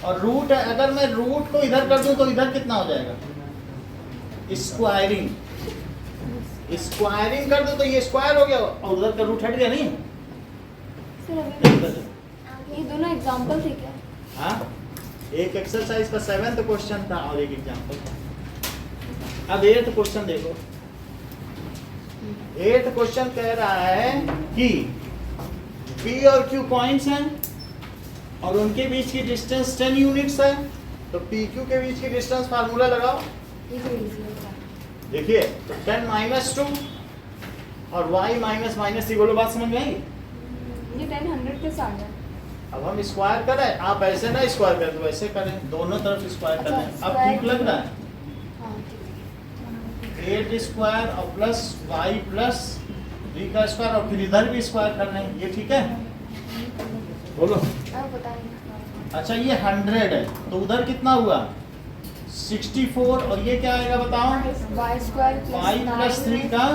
और रूट है, अगर मैं रूट को इधर कर दूं तो इधर कितना हो जाएगा, स्क्वायरिंग। स्क्वायरिंग कर दो तो ये स्क्वायर हो गया और उधर का रूट हट गया। नहीं ये दोनों एग्जांपल थे क्या? हाँ, एक एक्सरसाइज का 7th क्वेश्चन था और एक एग्जांपल था। अब 8th क्वेश्चन देखो। 8th क्वेश्चन कह रहा है कि P और Q पॉइंट्स हैं और उनके बीच की डिस्टेंस 10 यूनिट्स है। तो PQ के बीच की डिस्टेंस फार्मूला लगाओ। देखिए 10 - 2 और y -3, बोलो बात समझ में आई? ये 10 100 के साथ है। अब हम स्क्वायर करें, आप ऐसे ना स्क्वायर कर दो, ऐसे करें, दोनों तरफ स्क्वायर कर दें। अब ठीक लग रहा है? 8 स्क्वायर और प्लस y प्लस 3 का स्क्वायर और फिर इधर भी स्क्वायर करना है, ये ठीक है? बोलो। अच्छा ये 100 है तो उधर कितना हुआ, 64, और ये क्या आएगा बताओ, y प्लस 3 का,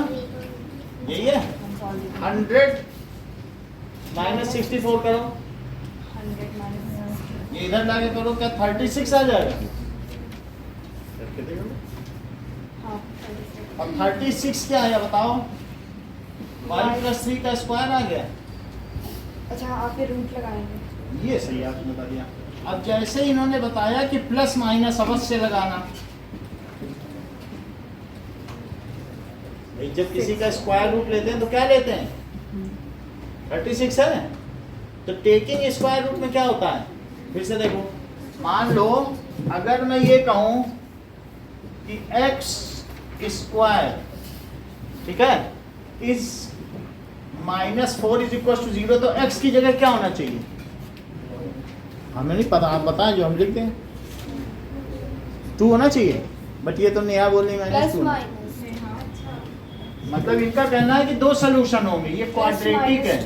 यही है 100 - 64 करो, ये इधर लाके करो, क्या 36 आ जाएगा? करके देखो। अब 36 क्या है बताओ, y प्लस 3 का स्क्वायर आ गया। अच्छा आप फिर रूट लगाएंगे, ये सही आपने बता दिया। अब जैसे इन्होंने बताया कि प्लस माइनस अवश्य लगाना, जब किसी का स्क्वायर रूट लेते हैं तो क्या लेते हैं? 36 है। तो टेकिंग स्क्वायर रूट में क्या होता है? फिर से देखो, मान लो अगर मैं ये कहूं कि x स्क्वायर, ठीक है, इज -4 इज इक्वल टू 0, तो x की जगह क्या होना चाहिए? हमें नहीं पता, आप बताएं जो हम लिखते हैं। 2 होना चाहिए, बट ये तो नया बोलने में -2। मतलब इनका कहना है कि 2 सोल्यूशन होंगे, ये क्वाड्रेटिक है।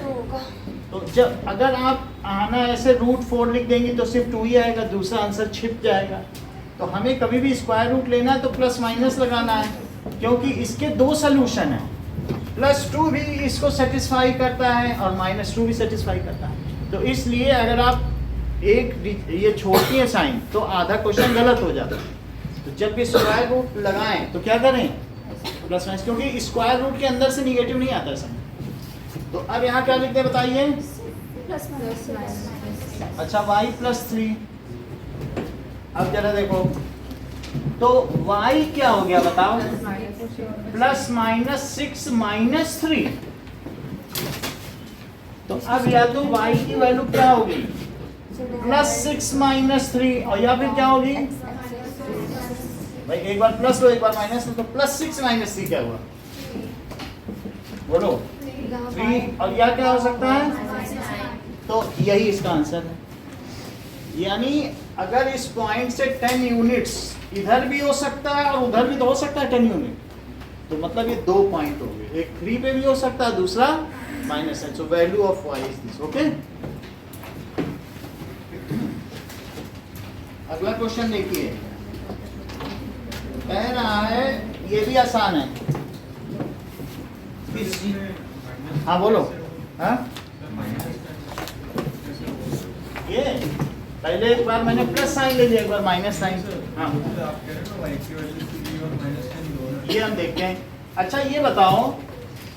तो जब अगर आप आना ऐसे √4 लिख देंगे तो सिर्फ 2 ही आएगा, दूसरा आंसर छिप जाएगा। तो हमें कभी भी स्क्वायर रूट लेना है तो प्लस माइनस लगाना है, क्योंकि इसके 2 सोल्यूशन हैं। +2 भी इसको सेटिस्फाई करता है और -2 भी सेटिस्फाई करता है। तो इसलिए अगर आप एक ये छोड़ती है साइन तो आधा क्वेश्चन गलत हो जाता है। तो जब भी स्क्वायर रूट लगाएं तो क्या करें? प्लस माइनस, क्योंकि स्क्वायर रूट के अंदर से निगेटिव नहीं आता साइन। तो अब यहाँ क्या लिखते हैं बताइए? अच्छा, y +3। अब जरा देखो, तो y क्या हो गया बताओ? +(6 - 3). तो अब या तो y की वैल्यू क्या होगी? +6 - 3, और या फिर क्या होगी? भाई एक बार प्लस लो एक बार माइनस लो, तो +6 - 3 क्या हुआ? बोलो। 3, और या क्या हो सकता है? तो यही इसका आंसर है। यानी अगर इस पॉइंट से 10 यूनिट्स इधर भी हो सकता है और उधर भी तो हो सकता है 10 यूनिट, तो मतलब ये 2 पॉइंट हो गए, एक 3 पे भी हो सकता है, दूसरा -10। So value of y is this. Okay, अगला क्वेश्चन देखिए, कह रहा है, ये भी आसान है। हाँ बोलो। हाँ, ये पहले एक बार मैंने प्लस साइन ले लिया, एक बार माइनस साइन। हाँ, ये हम देखते हैं। अच्छा ये बताओ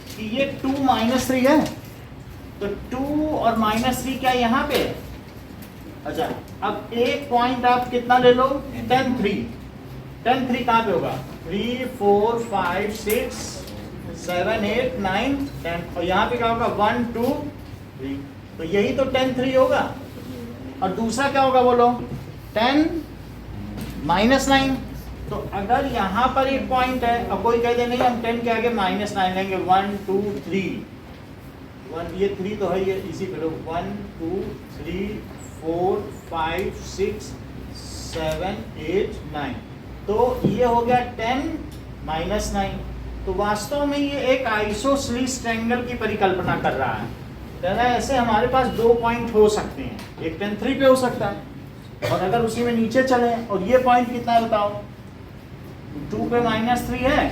कि ये 2 - 3 है, तो 2 और -3 क्या यहाँ पे? अच्छा, अब एक पॉइंट आप कितना ले लो? 10 3। 10 3 कहाँ पे होगा? 3 4 5 6 7 8 9 10, और यहाँ पे क्या होगा? 1 2 3। तो यही तो 10 3 होगा। और दूसरा क्या होगा बोलो? 10 -9। तो अगर यहाँ पर एक पॉइंट है और कोई कह दे नहीं हम 10 के आगे -9 लेंगे, 1 2 3, 1 ये 3 तो है, ये इसी पे लो, 1 2 3 4 5 6 7 8 9। तो ये हो गया 10 -9। तो वास्तव में ये एक आइसोसेलेस ट्रायंगल की परिकल्पना कर रहा है। कह रहा है ऐसे हमारे पास 2 पॉइंट हो सकते हैं, एक 10 3 पे हो सकता है, और अगर उसी में नीचे चले, और ये पॉइंट कितना है बताओ? 2 पे -3 है,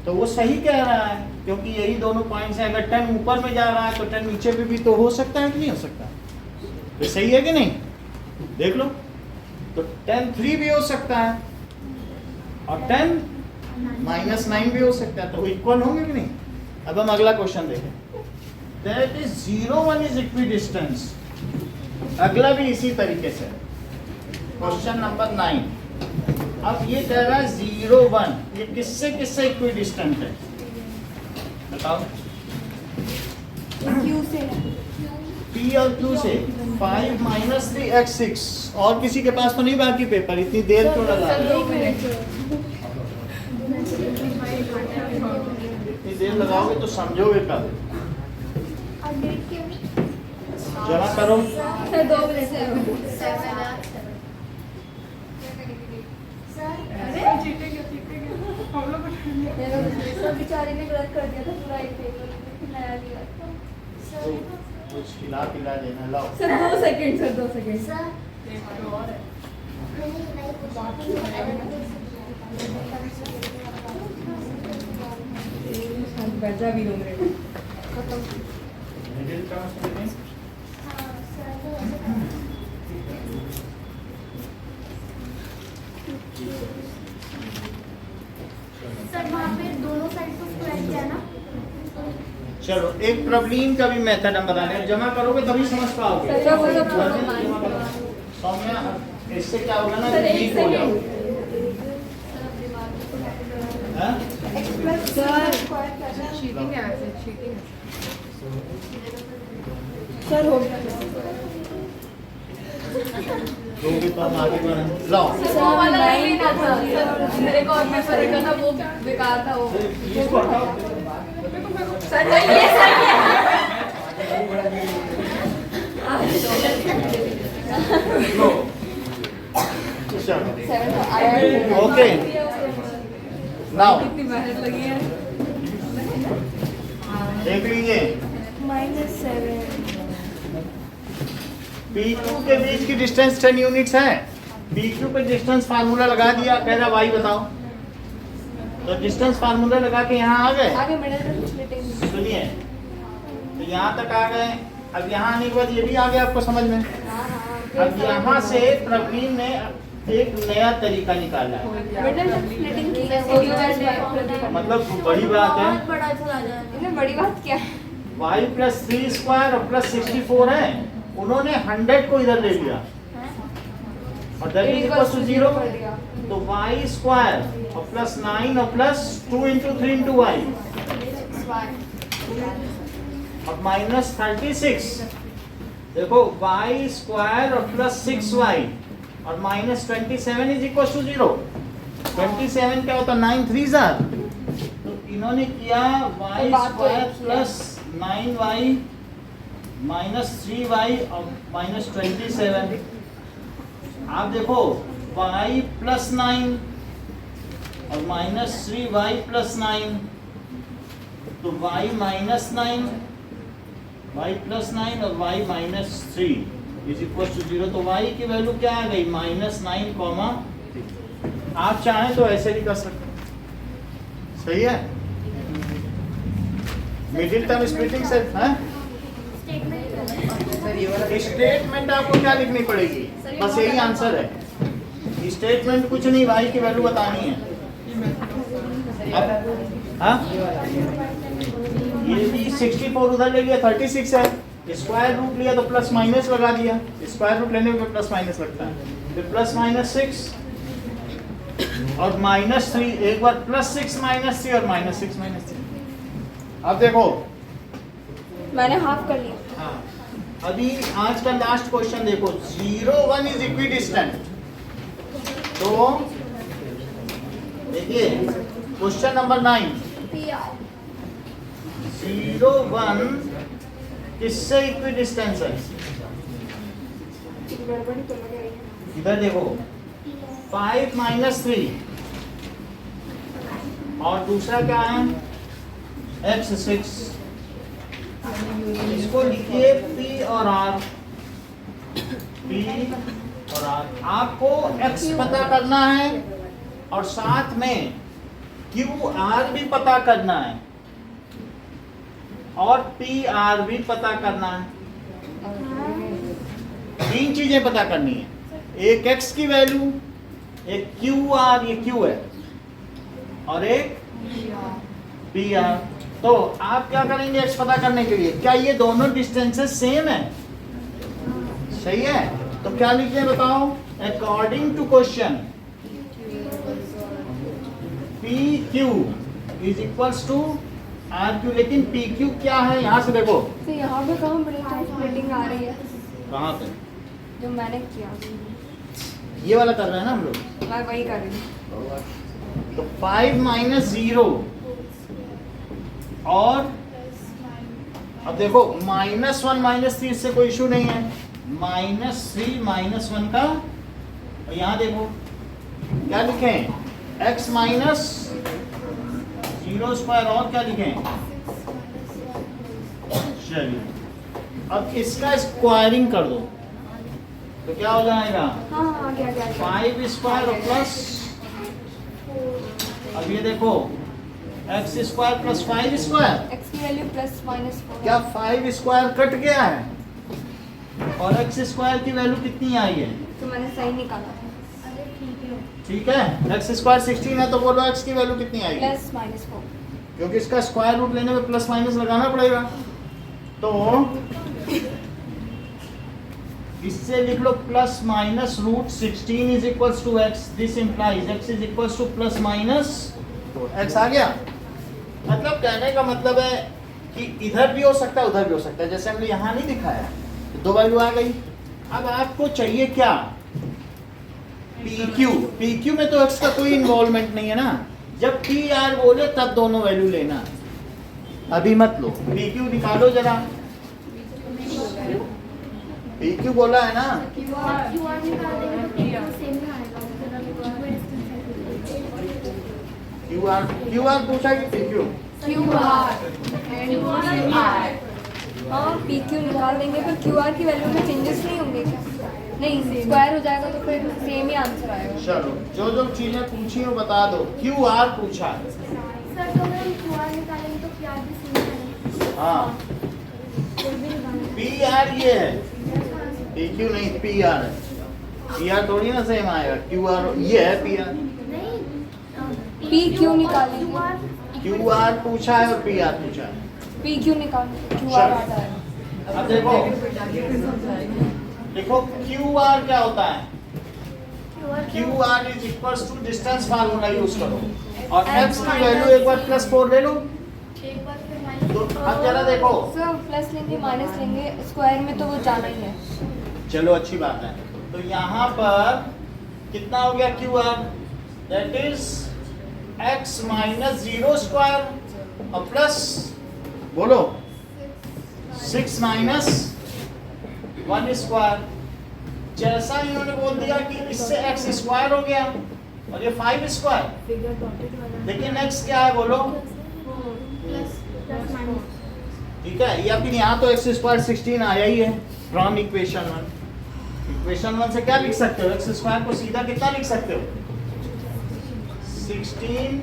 तो वो सही कह रहा है, क्योंकि यही दोनों पॉइंट्स हैं। अगर 10 ऊपर में जा रहा है तो 10 नीचे पे भी तो हो सकता है कि नहीं हो सकता? तो सही है कि नहीं? देख लो, तो 10 3 भी हो सकता है और 10 -9 भी हो सकता है, तो इक्वल होंगे कि नहीं? अब हम अगला क्वेश्चन देखें। That is 0 1 is equidistant। अगला भी इसी तरीके से, क्वेश्चन नंबर 9। अब ये कह रहा है 0 1, ये किससे किससे इक्विडिस्टेंट है बताओ? Q से, P और Q से। 5 - 3 x 6। और किसी के पास तो नहीं बाकी पेपर? इतनी देर क्यों लगा? इतनी देर लगाओगे तो समझोगे कब? जमा करो। 2 बजे से। सब बेचारे ने गलत कर दिया था पूरा एक पेपर, नया लिया था। तो कुछ खिला देना, लाओ। Sir 2 second, sir 2 second. बजा भी होंगे। मिडिल टर्म्स में सर वहाँ पे दोनों साइड को स्क्वायर किया ना? चलो एक प्रॉब्लम का भी मेथड हम बता रहे हैं, जमा करोगे तभी समझ पाओगे। सौम्या, इससे क्या होगा ना, वीक हो जाओगे। हाँ? चीटिंग है वैसे, चीटिंग है। सर हो गया। दोगे तो हम आगे बढ़ें। लाओ वो वाला नहीं था सर, मेरे को और मैं सर का था, वो बेकार था वो। इसको हटाओ। सर सही है, सही है। लो चलो ओके नाउ कितनी मेहनत लगी है। देख लीजिए -7 P2 के बीच की डिस्टेंस 10 यूनिट्स है। P2 पे डिस्टेंस फार्मूला लगा दिया, कह रहा भाई बताओ, तो डिस्टेंस फार्मूला लगा के यहाँ आ गए। आगे मिडिल में स्प्लिटिंग। सुनिए तो यहाँ तक आ गए। अब यहाँ आने के बाद ये भी आ गया आपको समझ में। अब यहाँ से प्रवीण ने एक नया तरीका निकाला है, मिडिल में स्प्लिटिंग की है। मतलब बड़ी बात है। बहुत बड़ा चला जाए। इसमें बड़ी बात क्या है? y प्लस 3 स्क्वायर और प्लस 64 है, उन्होंने 100 को इधर ले लिया और दैट इज इक्वल टू 0। तो y स्क्वायर और प्लस 9 और प्लस 2 इंटू 3 इंटू y और माइनस 36। देखो y स्क्वायर और प्लस 6y और माइनस 27 इज इक्वल टू 0। 27 क्या होता है? 9 3 जार। तो इन्होंने किया y square plus 9y minus 3y और माइनस 27। आप देखो y प्लस 9 और माइनस 3y प्लस 9, तो y माइनस 9, y प्लस 9 और y minus 3 is equal to 0। तो y की वैल्यू क्या आ गई? -9, आप चाहें तो ऐसे भी कर सकते हैं। सही है। मिडिल टर्म स्प्लिटिंग से है। स्टेटमेंट आपको क्या लिखनी पड़ेगी? बस यही आंसर है। स्टेटमेंट कुछ नहीं, भाई की वैल्यू बतानी है। अब हाँ ये भी 64 उधर ले लिया, 36 है। स्क्वायर रूट लिया तो प्लस माइनस लगा दिया। स्क्वायर रूट लेने में प्लस माइनस लगता है, फिर प्लस माइनस 6 और माइनस 3, एक बार प्लस 6 माइनस 3 और माइनस 6 माइनस 3। अब देखो मैंने हाफ कर लिया। हाँ अभी आज का लास्ट क्वेश्चन देखो, 0 1 इज इक्विडिस्टेंट। तो देखिए क्वेश्चन नंबर 9, 0 1 किससे इक्विडिस्टेंस है? गड़बड़ी तो लग रही है। इधर देखो 5 माइनस 3 और दूसरा क्या है? x6। इसको लिखिए P और R। P और R। आपको x पता करना है और साथ में QR भी पता करना है और PR भी पता करना है। 3 चीजें पता करनी है, एक x की वैल्यू, एक QR, ये Q है, और एक PR। तो आप क्या करेंगे x पता करने के लिए? क्या ये दोनों डिस्टेंसेस सेम है? सही है। तो क्या लिखिए बताओ? According to question PQ is equals to RQ। लेकिन PQ क्या है? यहाँ से देखो तो यहाँ पे कहाँ मिडिल टर्म स्प्लिटिंग आ रही है? कहाँ पे? जो मैंने किया ये वाला कर रहे हैं ना हम लोग। मैं वही कर रही हूँ। तो 5 माइनस 0 और अब देखो -1 -3 से कोई इशू नहीं है। -3 -1 का, और यहाँ देखो क्या लिखें? x माइनस 0 स्क्वायर और क्या लिखें? चलिए अब इसका स्क्वायरिंग कर दो तो क्या हो जाएगा? हाँ हाँ आगे आगे आगे। 5 स्क्वायर और प्लस, अब ये देखो x square plus 5 square. x की वैल्यू +-4। क्या 5 स्क्वायर कट गया है? और x स्क्वायर की वैल्यू कितनी आई है? तो मैंने सही निकाला था। ठीक है, x स्क्वायर 16 है, तो बोलो x की वैल्यू कितनी आएगी? +-4। क्योंकि इसका स्क्वायर रूट लेने में प्लस माइनस लगाना पड़ेगा। तो इससे लिख लो +-√16 is equals to x। This implies x is equals to +-, x आ गया। मतलब कहने का मतलब है कि इधर भी हो सकता है उधर भी हो सकता है, जैसे हमने यहाँ नहीं दिखाया, तो 2 वैल्यू आ गई। अब आपको चाहिए क्या, PQ। PQ में तो x का कोई इन्वॉल्वमेंट नहीं है ना, जब PR बोले तब दोनों वैल्यू लेना, अभी मत लो। PQ निकालो जरा, PQ बोला है ना, QR निकाल देंगे तो PQ सेम ही आएगा, QR पूछा कि PQ? हाँ PQ निकाल देंगे पर QR की वैल्यू में चेंजेस नहीं होंगे क्या? नहीं, स्क्वायर हो जाएगा तो फिर सेम ही आंसर आएगा। चलो जो जो चीजें पूछी हो बता दो। QR पूछा है। सर तो हम QR निकालेंगे तो PR भी सेम आएगा। हाँ, फिर भी निकालेंगे। PR ये है, PQ नहीं, PR है। PR थोड़ी ना सेम आएगा, QR ये है PR। नहीं PQ निकालेंगे। QR पूछा है और PR पूछा है। PQ निकालेंगे, QR आ जाएगा। अब देखो QR क्या होता है, QR is equals to distance formula use करो, और x की वैल्यू एक बार +4 ले लो। एक बार फिर माइनस तो अब जरा देखो, सर प्लस लेंगे माइनस लेंगे, स्क्वायर में तो वो जाना ही है। चलो अच्छी बात है। तो यहाँ पर कितना हो गया QR, that is x minus 0 square और प्लस बोलो 6 माइनस 1 स्क्वायर। जैसा इन्होंने बोल दिया कि इससे x स्क्वायर हो गया और ये 5 स्क्वायर, लेकिन x क्या है बोलो, प्लस माइनस ठीक है, या फिर यहाँ तो x स्क्वायर 16 आया ही है फ्रॉम इक्वेशन 1। इक्वेशन 1 से क्या लिख सकते हो, x स्क्वायर को सीधा कितना लिख सकते हो, 16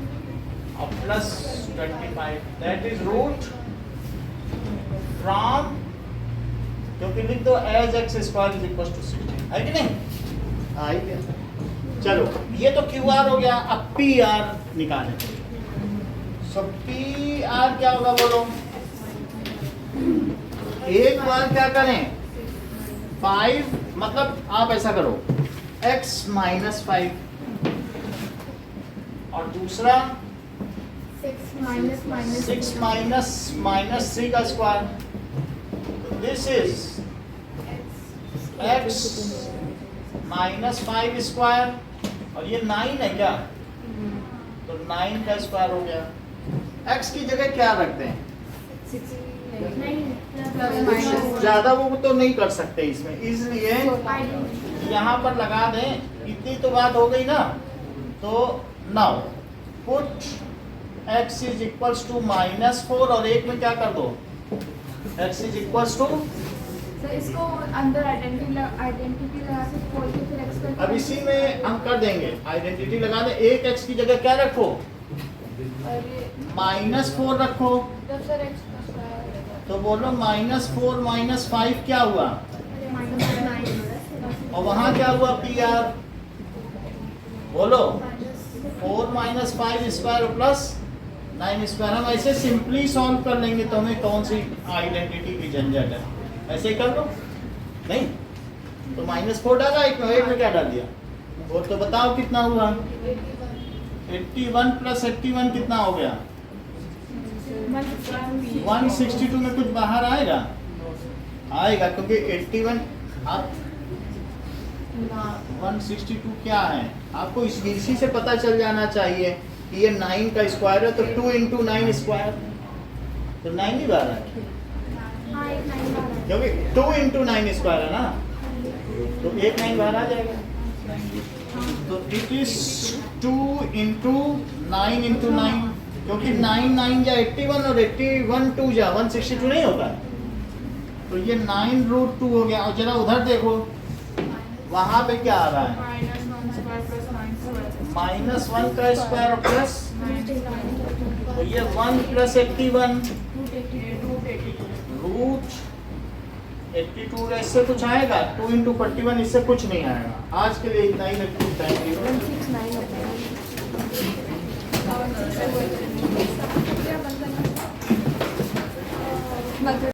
और plus 25, that is root from, क्योंकि लिख दो as x square is equal to 16, है कि नहीं, हाँ ही है। चलो ये तो QR हो गया, अब PR निकालें। सो PR क्या होगा बोलो, एक बार क्या करें 5, मतलब आप ऐसा करो x माइनस 5, और दूसरा 6 माइनस माइनस 6 माइनस माइनस 3 का square, this is x minus 5 square, और ये 9 है क्या, तो 9 का स्क्वायर हो गया। x की जगह क्या रखते हैं, नहीं कुछ ज्यादा वो तो नहीं कर सकते इसमें, इसलिए यहाँ पर लगा दें, इतनी तो बात हो गई ना। तो now put x is equals to -4 और एक में क्या कर दो, x is equals to, sir इसको अंदर आइडेंटिटी लगा के खोल के फिर x कर, अब इसी में हम कर देंगे, आइडेंटिटी लगा दें, एक x की जगह क्या रखो, -4 रखो, जब सर x का स्क्वायर हो जाएगा तो बोलो -4 - 5 क्या हुआ, और वहां क्या हुआ PR, बोलो 4 - 5 स्क्वायर प्लस 9 स्क्वायर। हम ऐसे सिंपली सॉल्व कर लेंगे, तो हमें कौन सी आइडेंटिटी की झंझट है, ऐसे ही कर लो। नहीं तो -4 डाला, एक में क्या डाल दिया, वो तो बताओ कितना हुआ, 81 + 81 कितना हो गया, 162 में कुछ बाहर आएगा, आएगा क्योंकि 81 आप 162 क्या है, आपको इसी से पता चल जाना चाहिए कि ये 9 का स्क्वायर है, तो 2 × 9 स्क्वायर, तो 9 ही बार है, हाँ एक 9 बार है। क्योंकि 2 × 9 स्क्वायर है ना, तो एक 9 बार आ जाएगा। तो इट इज 2 × 9 × 9, क्योंकि 9 9 जा 81 और 81 2 जा 162 नहीं होता, तो ये 9√2 हो गया। और जरा उधर देखो, वहां पे क्या आ रहा है, -1 का स्क्वायर प्लस, तो ये 1 + 81 √82, इससे कुछ आएगा, 2 × 41, इससे कुछ नहीं आएगा। आज के लिए इतना ही, थैंक यू। 169 होता है।